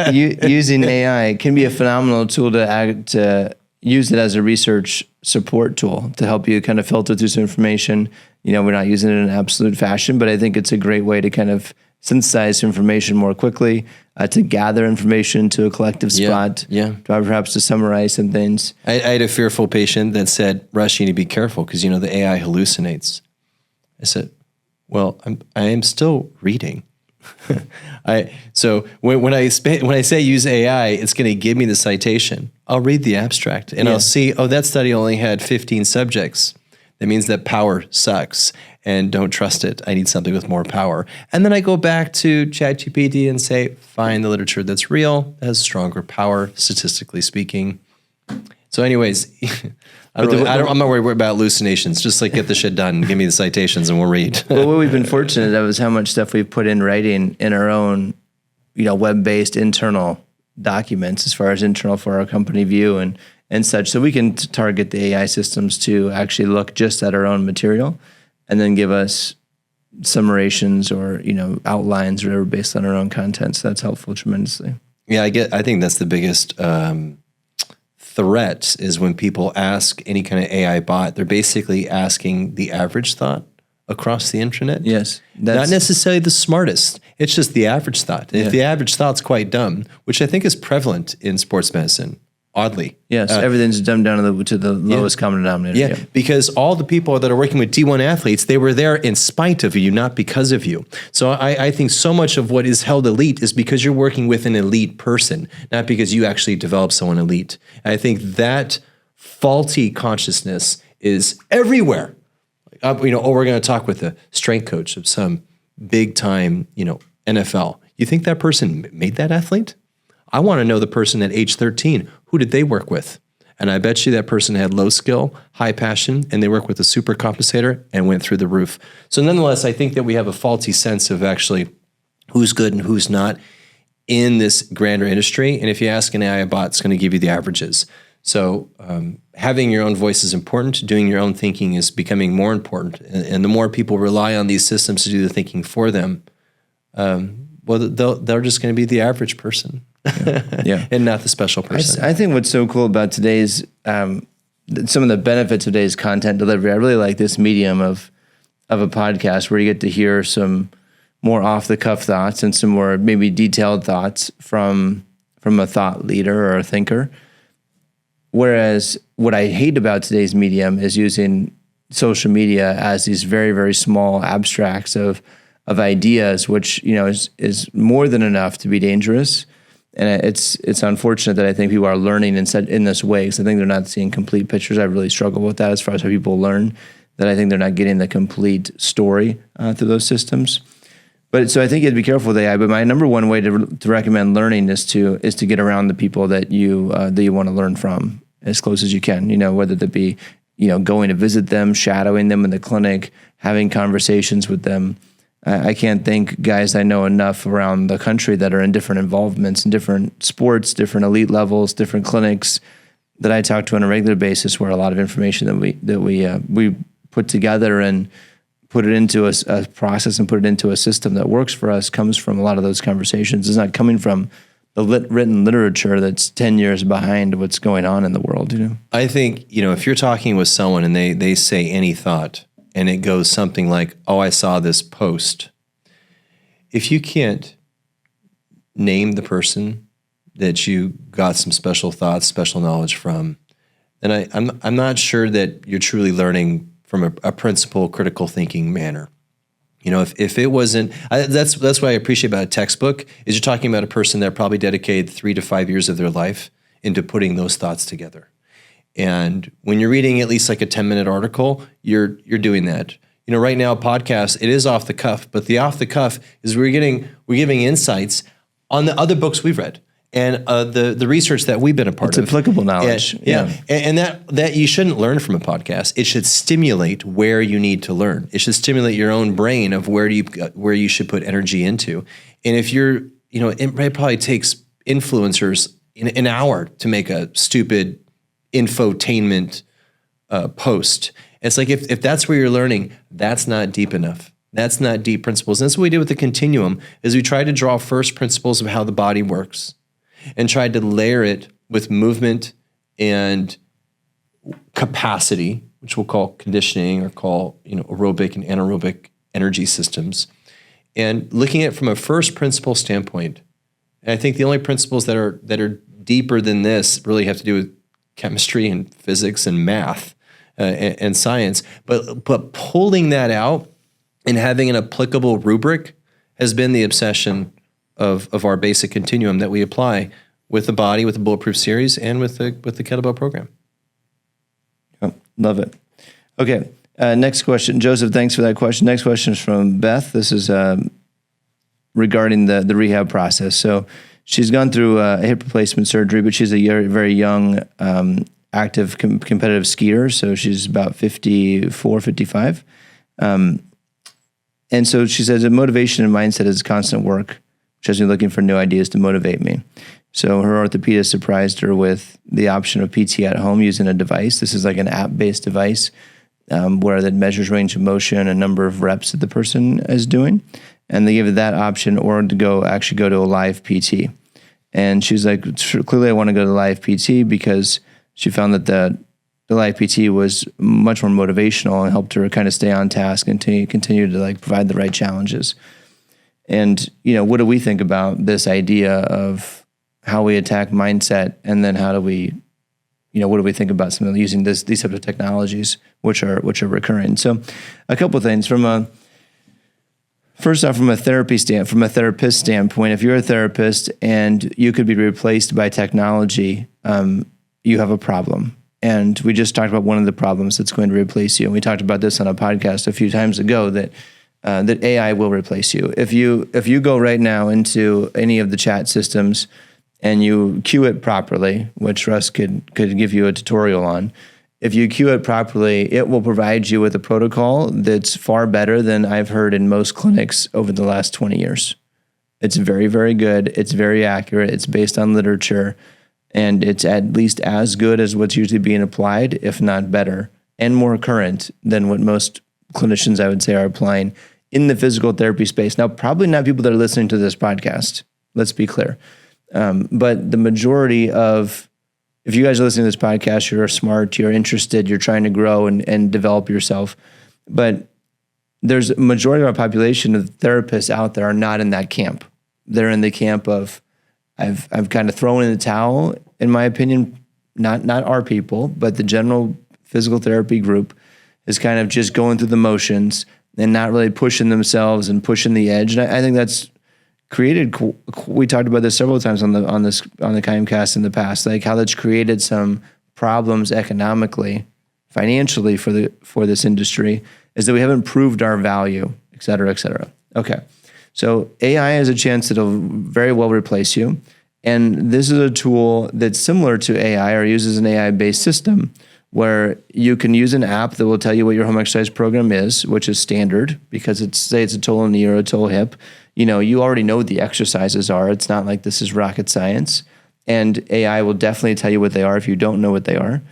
using AI can be a phenomenal tool to use it as a research support tool to help you kind of filter through some information. We're not using it in an absolute fashion, but I think it's a great way to kind of synthesize information more quickly, to gather information to a collective spot, perhaps to summarize some things. I had a fearful patient that said, Russ, you need to be careful because, the AI hallucinates. I said, well, I am still reading. So when I say use AI, it's going to give me the citation. I'll read the abstract and I'll see, that study only had 15 subjects. That means that power sucks and don't trust it. I need something with more power. And then I go back to ChatGPT and say, find the literature that's real, that has stronger power, statistically speaking. So anyways, I'm not worried about hallucinations. Just get the shit done. Give me the citations and we'll read. Well, what we've been fortunate of is how much stuff we've put in writing in our own, web-based internal documents as far as internal for our company view and such. So we can target the AI systems to actually look just at our own material and then give us summations or, outlines or whatever based on our own content. So that's helpful tremendously. Yeah, I think that's the biggest threat is when people ask any kind of AI bot, they're basically asking the average thought across the internet. Yes. Not necessarily the smartest. It's just the average thought. If the average thought's quite dumb, which I think is prevalent in sports medicine, oddly. Yes, everything's dumbed down to the lowest common denominator. Yeah, because all the people that are working with D1 athletes, they were there in spite of you, not because of you. So I think so much of what is held elite is because you're working with an elite person, not because you actually developed someone elite. And I think that faulty consciousness is everywhere. We're going to talk with a strength coach of some big time, NFL. You think that person made that athlete? I want to know the person at age 13. Who did they work with? And I bet you that person had low skill, high passion, and they worked with a super compensator and went through the roof. So nonetheless, I think that we have a faulty sense of actually who's good and who's not in this grander industry. And if you ask an AI bot, it's going to give you the averages. So having your own voice is important. Doing your own thinking is becoming more important. And the more people rely on these systems to do the thinking for them, they're just going to be the average person. Yeah. And not the special person. I think what's so cool about today's, some of the benefits of today's content delivery, I really like this medium of a podcast where you get to hear some more off the cuff thoughts and some more maybe detailed thoughts from a thought leader or a thinker. Whereas what I hate about today's medium is using social media as these very, very small abstracts of ideas, which, is more than enough to be dangerous. And it's unfortunate that I think people are learning in this way, because I think they're not seeing complete pictures. I really struggle with that as far as how people learn, that I think they're not getting the complete story through those systems. But so I think you have to be careful with AI. But my number one way to recommend learning is to get around the people that you want to learn from as close as you can. Whether that be going to visit them, shadowing them in the clinic, having conversations with them. I can't think guys I know enough around the country that are in different involvements in different sports, different elite levels, different clinics that I talk to on a regular basis, where a lot of information that we put together and put it into a process and put it into a system that works for us comes from a lot of those conversations. It's not coming from the written literature that's 10 years behind what's going on in the world. I think, if you're talking with someone and they say any thought, and it goes something like, oh, I saw this post. If you can't name the person that you got some special thoughts, special knowledge from, then I'm not sure that you're truly learning from a principle critical thinking manner. If it wasn't, that's what I appreciate about a textbook, is you're talking about a person that probably dedicated 3 to 5 years of their life into putting those thoughts together. And when you're reading at least like a 10-minute article, you're doing that. Right now, podcast, it is off the cuff, but the off the cuff is we're giving insights on the other books we've read and the research that we've been a part of. It's applicable knowledge. And that you shouldn't learn from a podcast. It should stimulate where you need to learn. It should stimulate your own brain of where you should put energy into. And if it probably takes influencers an hour to make a stupid infotainment post. It's like if that's where you're learning, that's not deep enough. That's not deep principles. And that's what we did with the continuum, is we tried to draw first principles of how the body works and tried to layer it with movement and capacity, which we'll call conditioning or call aerobic and anaerobic energy systems. And looking at it from a first principle standpoint. And I think the only principles that are deeper than this really have to do with chemistry and physics and math and science, but pulling that out and having an applicable rubric has been the obsession of our basic continuum that we apply with the body, with the Bulletproof series, and with the Kettlebell program. Oh, love it. Okay, next question, Joseph. Thanks for that question. Next question is from Beth. This is regarding the rehab process. So she's gone through a hip replacement surgery, but she's a very young, active, competitive skier. So she's about 54, 55. And so she says, motivation and mindset is constant work, which has me looking for new ideas to motivate me. So her orthopedist surprised her with the option of PT at home using a device. This is like an app-based device where it measures range of motion and number of reps that the person is doing. And they give it that option, or to go to a live PT. And she's like, clearly I want to go to the live PT, because she found that the live PT was much more motivational and helped her kind of stay on task and continue to like provide the right challenges. And, what do we think about this idea of how we attack mindset, and then how do we what do we think about some of using these types of technologies, which are recurring? So, a couple of things first off, from a therapist standpoint, if you're a therapist and you could be replaced by technology, you have a problem. And we just talked about one of the problems that's going to replace you. And we talked about this on a podcast a few times ago that AI will replace you. If you go right now into any of the chat systems and you queue it properly, which Russ could give you a tutorial on, if you queue it properly, it will provide you with a protocol that's far better than I've heard in most clinics over the last 20 years. It's very, very good. It's very accurate. It's based on literature. And it's at least as good as what's usually being applied, if not better, and more current than what most clinicians, I would say, are applying in the physical therapy space. Now, probably not people that are listening to this podcast. Let's be clear. But the majority of, if you guys are listening to this podcast, you're smart, you're interested, you're trying to grow and develop yourself. But there's a majority of our population of therapists out there are not in that camp. They're in the camp of, I've kind of thrown in the towel, in my opinion, not our people, but the general physical therapy group is kind of just going through the motions and not really pushing themselves and pushing the edge. And I think that's created, we talked about this several times on the KIMEcast in the past, like how that's created some problems economically, financially for this industry, is that we haven't proved our value, et cetera, et cetera. Okay. So AI has a chance that it'll very well replace you. And this is a tool that's similar to AI or uses an AI-based system where you can use an app that will tell you what your home exercise program is, which is standard because say it's a total knee or a total hip. You already know what the exercises are. It's not like this is rocket science. And AI will definitely tell you what they are if you don't know what they are.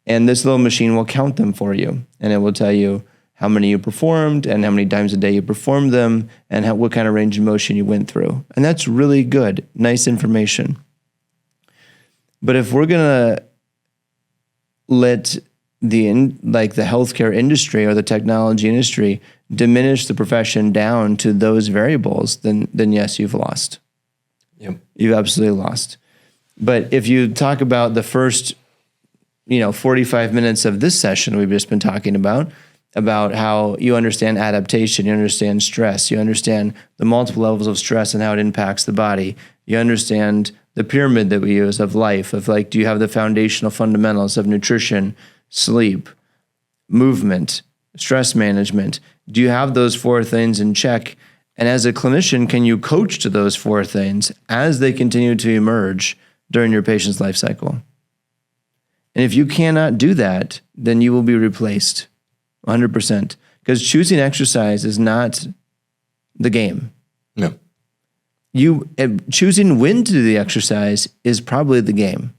And this little machine will count them for you. And it will tell you how many you performed and how many times a day you performed them and what kind of range of motion you went through. And that's really good, nice information. But if we're going to let the healthcare industry or the technology industry diminish the profession down to those variables, then yes, you've lost. Yep. You've absolutely lost. But if you talk about the first, 45 minutes of this session we've just been talking about how you understand adaptation, you understand stress, you understand the multiple levels of stress and how it impacts the body, you understand the pyramid that we use of life, of do you have the foundational fundamentals of nutrition, sleep, movement, stress management? Do you have those 4 things in check? And as a clinician, can you coach to those 4 things as they continue to emerge during your patient's life cycle? And if you cannot do that, then you will be replaced 100%. Because choosing exercise is not the game. No. Choosing when to do the exercise is probably the game.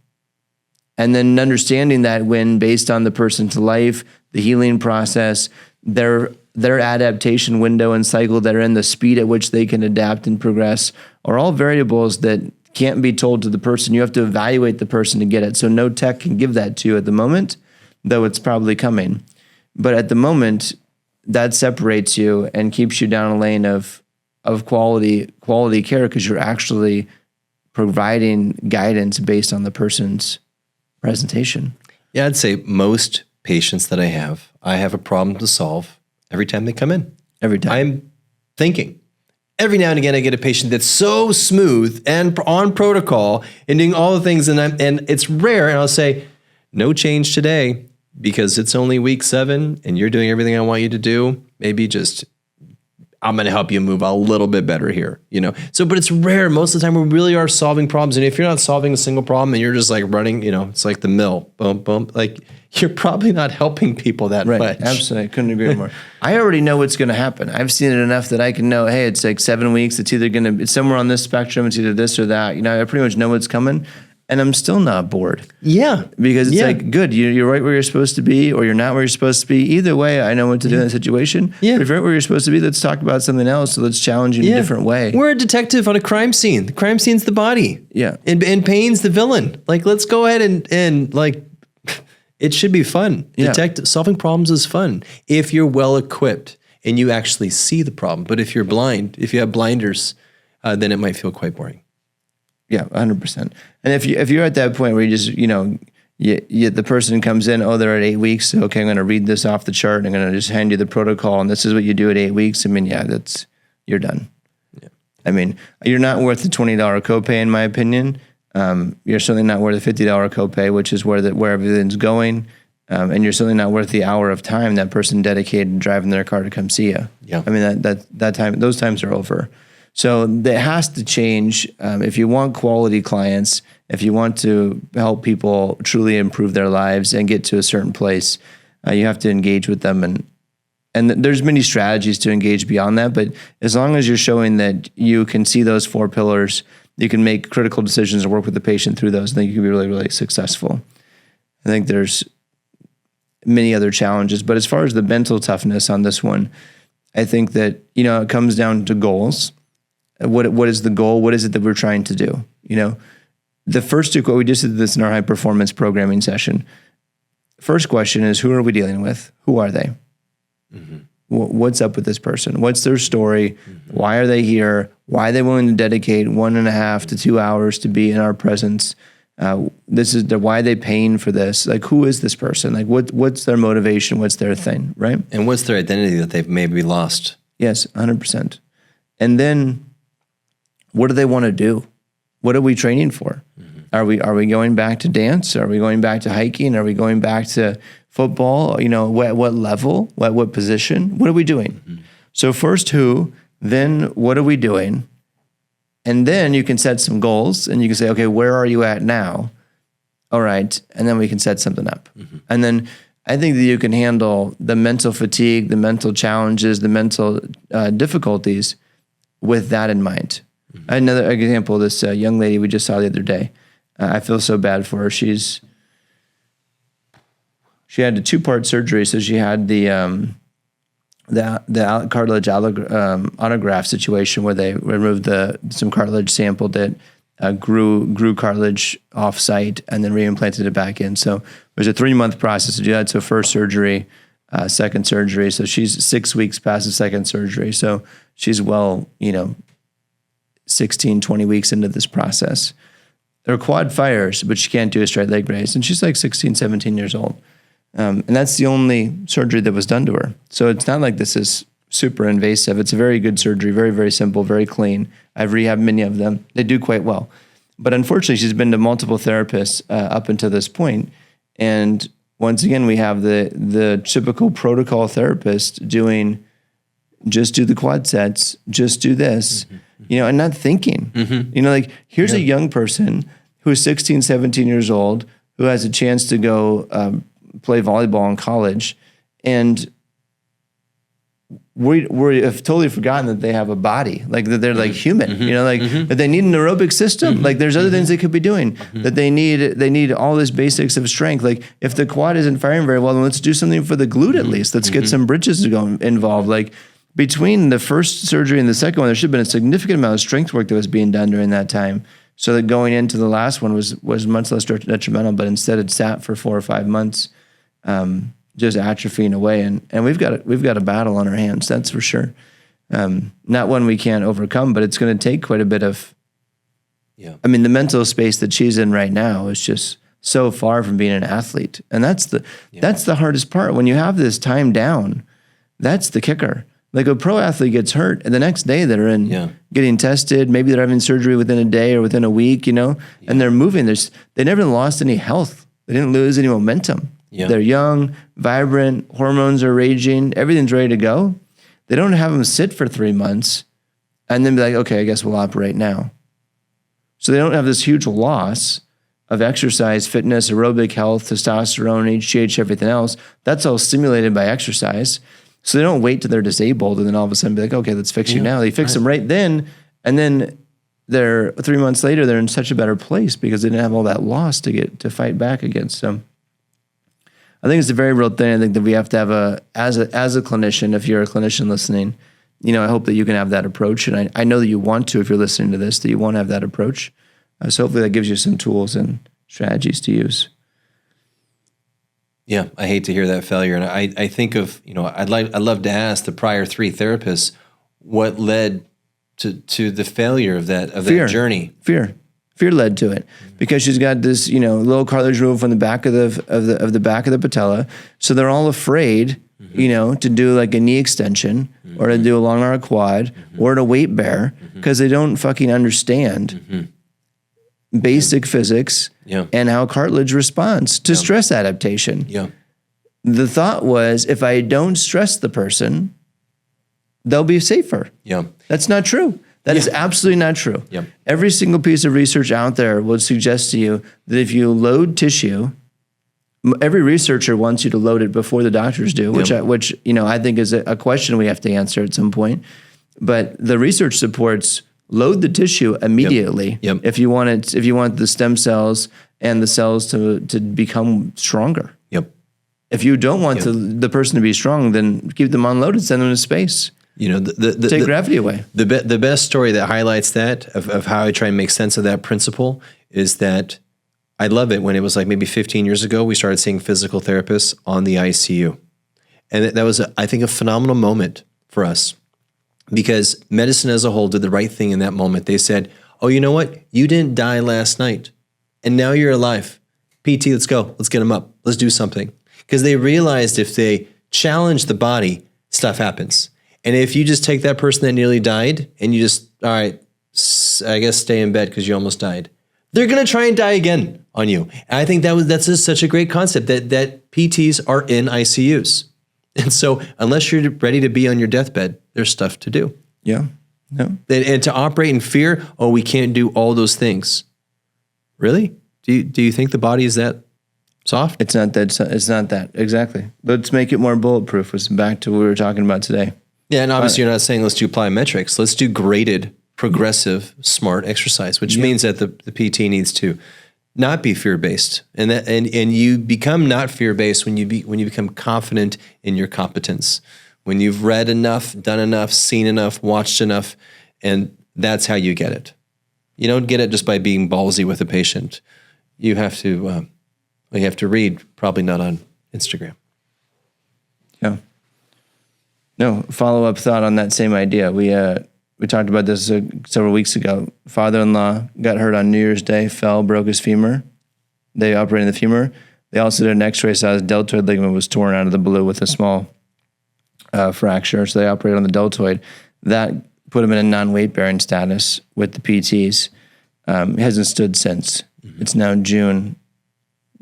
And then understanding that when based on the person's life, the healing process, their adaptation window and cycle that are in, the speed at which they can adapt and progress are all variables that can't be told to the person. You have to evaluate the person to get it. So no tech can give that to you at the moment, though it's probably coming. But at the moment, that separates you and keeps you down a lane of quality care because you're actually providing guidance based on the person's presentation. Yeah, I'd say most patients that I have a problem to solve every time they come in. Every time. I'm thinking. Every now and again, I get a patient that's so smooth and on protocol and doing all the things, and it's rare, and I'll say, no change today because it's only week 7 and you're doing everything I want you to do. Maybe just I'm going to help you move a little bit better here, So, but it's rare. Most of the time we really are solving problems. And if you're not solving a single problem and you're just running, it's like the mill, boom, boom, you're probably not helping people that much. Absolutely. I couldn't agree more. I already know what's going to happen. I've seen it enough that I can know, hey, it's 7 weeks. It's either it's somewhere on this spectrum. It's either this or that. I pretty much know what's coming. And I'm still not bored. Yeah. Because it's good. You're right where you're supposed to be, or you're not where you're supposed to be. Either way, I know what to do in that situation. Yeah. But if you're right where you're supposed to be, let's talk about something else. So let's challenge you in a different way. We're a detective on a crime scene. The crime scene's the body. Yeah. And pain's the villain. Let's go ahead and it should be fun. Yeah. Solving problems is fun if you're well equipped and you actually see the problem. But if you're blind, if you have blinders, then it might feel quite boring. Yeah, 100%. And if you're at that point where you just, Yet the person comes in, oh, they're at 8 weeks. So, okay, I'm going to read this off the chart. I'm going to just hand you the protocol, and this is what you do at 8 weeks. I mean, yeah, you're done. Yeah. I mean, you're not worth the $20 copay, in my opinion. You're certainly not worth the $50 copay, which is where everything's going. And you're certainly not worth the hour of time that person dedicated to driving their car to come see you. Yeah. I mean, that time, those times are over. So that has to change. If you want quality clients, if you want to help people truly improve their lives and get to a certain place, you have to engage with them. And there's many strategies to engage beyond that. But as long as you're showing that you can see those 4 pillars, you can make critical decisions and work with the patient through those, I think you can be really, really successful. I think there's many other challenges. But as far as the mental toughness on this one, I think that, it comes down to goals. What is the goal? What is it that we're trying to do? The first 2, we just did this in our high performance programming session. First question is, who are we dealing with? Who are they? Mm-hmm. What's up with this person? What's their story? Mm-hmm. Why are they here? Why are they willing to dedicate 1.5 to 2 hours to be in our presence? Why are they paying for this? Like, who is this person? Like, what's their motivation? What's their thing, right? And what's their identity that they've maybe lost? Yes, 100%. And then, what do they want to do? What are we training for? Mm-hmm. Are we going back to dance? Are we going back to hiking? Are we going back to football? What level? What position? What are we doing? Mm-hmm. So first who, then what are we doing? And then you can set some goals and you can say, okay, where are you at now? All right. And then we can set something up. Mm-hmm. And then I think that you can handle the mental fatigue, the mental challenges, the mental difficulties with that in mind. Mm-hmm. Another example, this young lady we just saw the other day. I feel so bad for her. She had a 2-part surgery. So she had the cartilage autograft situation where they removed some cartilage, sampled it, grew cartilage off-site, and then reimplanted it back in. So it was a 3-month process to do that. So first surgery, second surgery. So she's 6 weeks past the second surgery. So she's 16, 20 weeks into this process. Her quad fires, but she can't do a straight leg raise. And she's like 16, 17 years old. And that's the only surgery that was done to her. So it's not like this is super invasive. It's a very good surgery, very, very simple, very clean. I've rehabbed many of them. They do quite well. But unfortunately, she's been to multiple therapists up until this point. And once again, we have the typical protocol therapist doing, just do the quad sets, just do this, and not thinking. Mm-hmm. Here's a young person who's 16, 17 years old, who has a chance to go play volleyball in college, and we have totally forgotten that they have a body, like that they're like human, that they need an aerobic system. Like there's other things they could be doing, that they need all this basics of strength. Like if the quad isn't firing very well, then let's do something for the glute at least. Let's get some bridges to go involved. Like between the first surgery and the second one, there should have been a significant amount of strength work that was being done during that time, so that going into the last one was much less detrimental. But instead, it sat for 4 or 5 months, just atrophying away. And we've got a battle on our hands, that's for sure. Not one we can't overcome, but it's going to take quite a bit of. Yeah. I mean, the mental space that she's in right now is just so far from being an athlete, and that's the hardest part. When you have this time down, that's the kicker. Like a pro athlete gets hurt, and the next day they're in getting tested. Maybe they're having surgery within a day or within a week, and they're moving. They never lost any health. They didn't lose any momentum. Yeah. They're young, vibrant, hormones are raging, everything's ready to go. They don't have them sit for 3 months and then be like, okay, I guess we'll operate now. So they don't have this huge loss of exercise, fitness, aerobic health, testosterone, HGH, everything else. That's all stimulated by exercise. So they don't wait till they're disabled and then all of a sudden be like, okay, let's fix you now. They fix them right then. And then they're 3 months later, they're in such a better place because they didn't have all that loss to fight back against. So I think it's a very real thing. I think that we have to have as a clinician, if you're a clinician listening, I hope that you can have that approach. And I know that you want to, if you're listening to this, that you want to have that approach. So hopefully that gives you some tools and strategies to use. Yeah, I hate to hear that failure. And I think of, I'd love to ask the prior 3 therapists what led to the failure of that journey. Fear led to it because she's got this, little cartilage removed from the back of the back of the patella. So they're all afraid, to do like a knee extension or to do a long arm quad or to weight bear because they don't fucking understand basic physics and how cartilage responds to stress adaptation. Yeah. The thought was, if I don't stress the person, they'll be safer. Yeah. That's not true. That is absolutely not true. Yep. Every single piece of research out there would suggest to you that if you load tissue, every researcher wants you to load it before the doctors do, which I think is a question we have to answer at some point. But the research supports load the tissue immediately if you want the stem cells and the cells to become stronger. Yep. If you don't want the person to be strong, then keep them unloaded, send them to space. Take gravity away. The best story that highlights that of how I try and make sense of that principle is that I love it when it was like maybe 15 years ago, we started seeing physical therapists on the ICU. And that was, I think, a phenomenal moment for us because medicine as a whole did the right thing in that moment. They said, oh, you know what? You didn't die last night and now you're alive. PT, let's go. Let's get them up. Let's do something. Because they realized if they challenge the body, stuff happens. And if you just take that person that nearly died and you just, all right, I guess stay in bed because you almost died, they're going to try and die again on you. And I think that's just such a great concept that PTs are in ICUs. And so unless you're ready to be on your deathbed, there's stuff to do. Yeah. No. And to operate in fear, oh, we can't do all those things. Really? Do you think the body is that soft? It's not that. Exactly. Let's make it more bulletproof. It's back to what we were talking about today. Yeah, and obviously you're not saying let's do plyometrics. Let's do graded, progressive, smart exercise, which means that the PT needs to not be fear-based. And you become not fear-based when you become confident in your competence. When you've read enough, done enough, seen enough, watched enough, and that's how you get it. You don't get it just by being ballsy with a patient. You have to read, probably not on Instagram. Yeah. No, follow-up thought on that same idea. We talked about this several weeks ago. Father-in-law got hurt on New Year's Day, fell, broke his femur. They operated the femur. They also did an x-ray, saw his deltoid ligament was torn out of the blue with a small fracture. So they operated on the deltoid. That put him in a non-weight-bearing status with the PTs. He hasn't stood since. Mm-hmm. It's now June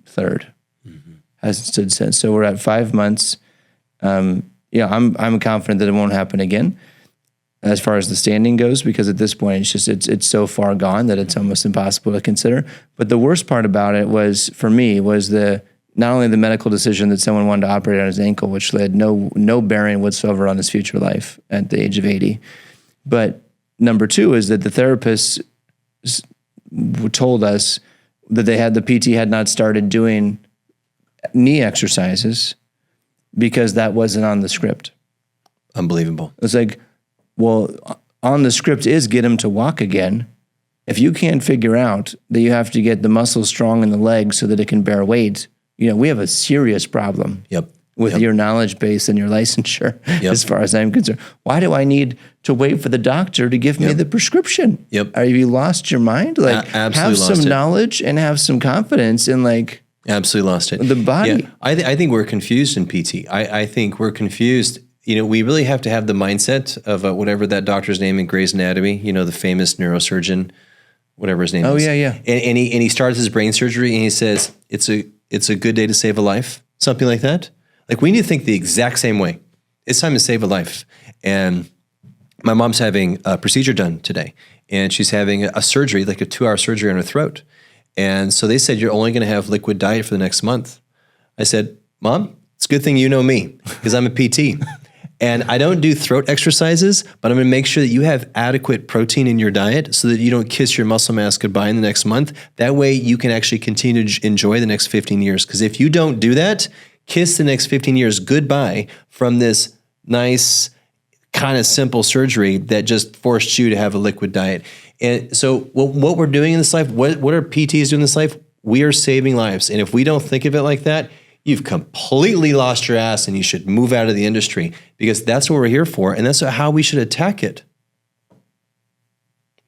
3rd. Mm-hmm. Hasn't stood since. So we're at 5 months. I'm confident that it won't happen again as far as the standing goes, because at this point it's so far gone that it's almost impossible to consider. But the worst part about it was, for me, was not only the medical decision that someone wanted to operate on his ankle, which had no bearing whatsoever on his future life at the age of 80. But number two is that the therapists told us that the PT had not started doing knee exercises because that wasn't on the script. Unbelievable. It's like, well, on the script is get him to walk again. If you can't figure out that you have to get the muscles strong in the legs so that it can bear weight, we have a serious problem with your knowledge base and your licensure as far as I'm concerned. Why do I need to wait for the doctor to give me the prescription? Have you lost your mind? Have some knowledge and have some confidence in absolutely lost it. The body. Yeah. I think we're confused in PT. I think we're confused. We really have to have the mindset of whatever that doctor's name in Grey's Anatomy, the famous neurosurgeon, whatever his name is. Oh, yeah. And he starts his brain surgery and he says, it's a good day to save a life, something like that. We need to think the exact same way. It's time to save a life. And my mom's having a procedure done today, and she's having a surgery, like a 2-hour surgery on her throat. And so they said, you're only going to have liquid diet for the next month. I said, Mom, it's a good thing you know me because I'm a PT. And I don't do throat exercises, but I'm going to make sure that you have adequate protein in your diet so that you don't kiss your muscle mass goodbye in the next month. That way you can actually continue to enjoy the next 15 years. Because if you don't do that, kiss the next 15 years goodbye from this nice, kind of simple surgery that just forced you to have a liquid diet. And so what we're doing in this life, what are PTs doing in this life? We are saving lives. And if we don't think of it like that, you've completely lost your ass and you should move out of the industry, because that's what we're here for. And that's how we should attack it.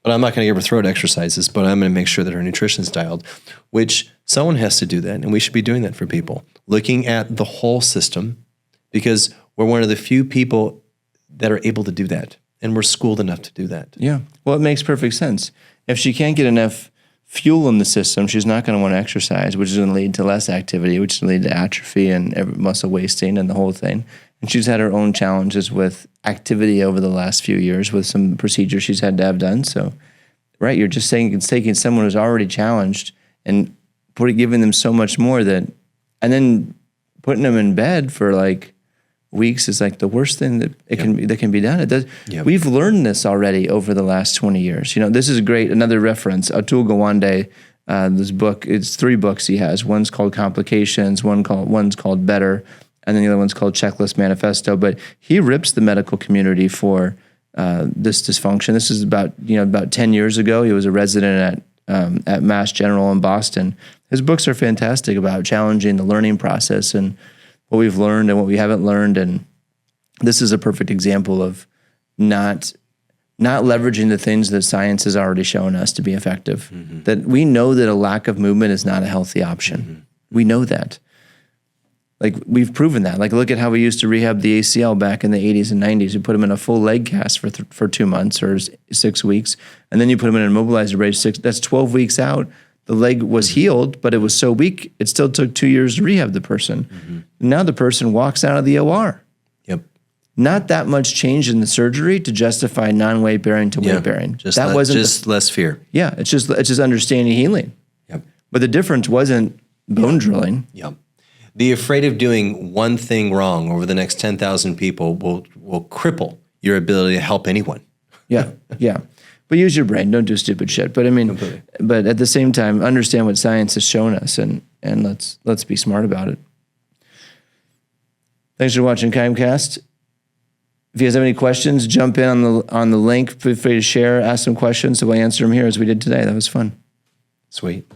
But I'm not going to give her throat exercises, but I'm going to make sure that her nutrition's dialed, which someone has to do that. And we should be doing that for people, looking at the whole system, because we're one of the few people that are able to do that. And we're schooled enough to do that. Yeah. Well, it makes perfect sense. If she can't get enough fuel in the system, she's not going to want to exercise, which is going to lead to less activity, which is going to lead to atrophy and muscle wasting and the whole thing. And she's had her own challenges with activity over the last few years with some procedures she's had to have done. So, right, you're just saying it's taking someone who's already challenged and giving them so much more and then putting them in bed for like weeks is like the worst thing that can be done. It does. Yep. We've learned this already over the last 20 years. This is great. Another reference, Atul Gawande, this book, it's 3 books he has. One's called Complications, one's called Better, and then the other one's called Checklist Manifesto. But he rips the medical community for this dysfunction. This is about 10 years ago. He was a resident at Mass General in Boston. His books are fantastic about challenging the learning process and what we've learned and what we haven't learned. And this is a perfect example of not leveraging the things that science has already shown us to be effective. Mm-hmm. That we know that a lack of movement is not a healthy option. Mm-hmm. We know that. Like, we've proven that. Like, look at how we used to rehab the ACL back in the 80s and 90s. You put them in a full leg cast for 2 months or 6 weeks, and then you put them in an immobilizer brace. That's 12 weeks out. The leg was healed, but it was so weak, it still took 2 years to rehab the person. Mm-hmm. Now the person walks out of the OR. Yep. Not that much change in the surgery to justify non-weight bearing to weight bearing. Just less fear. Yeah, it's just understanding healing. Yep. But the difference wasn't bone drilling. Yep. The afraid of doing one thing wrong over the next 10,000 people will cripple your ability to help anyone. Yeah, yeah. But use your brain. Don't do stupid shit. But I mean, completely. But at the same time, understand what science has shown us, and let's be smart about it. Thanks for watching KIMEcast. If you guys have any questions, jump in on the link. Feel free to share, ask some questions, so we'll answer them here as we did today. That was fun. Sweet.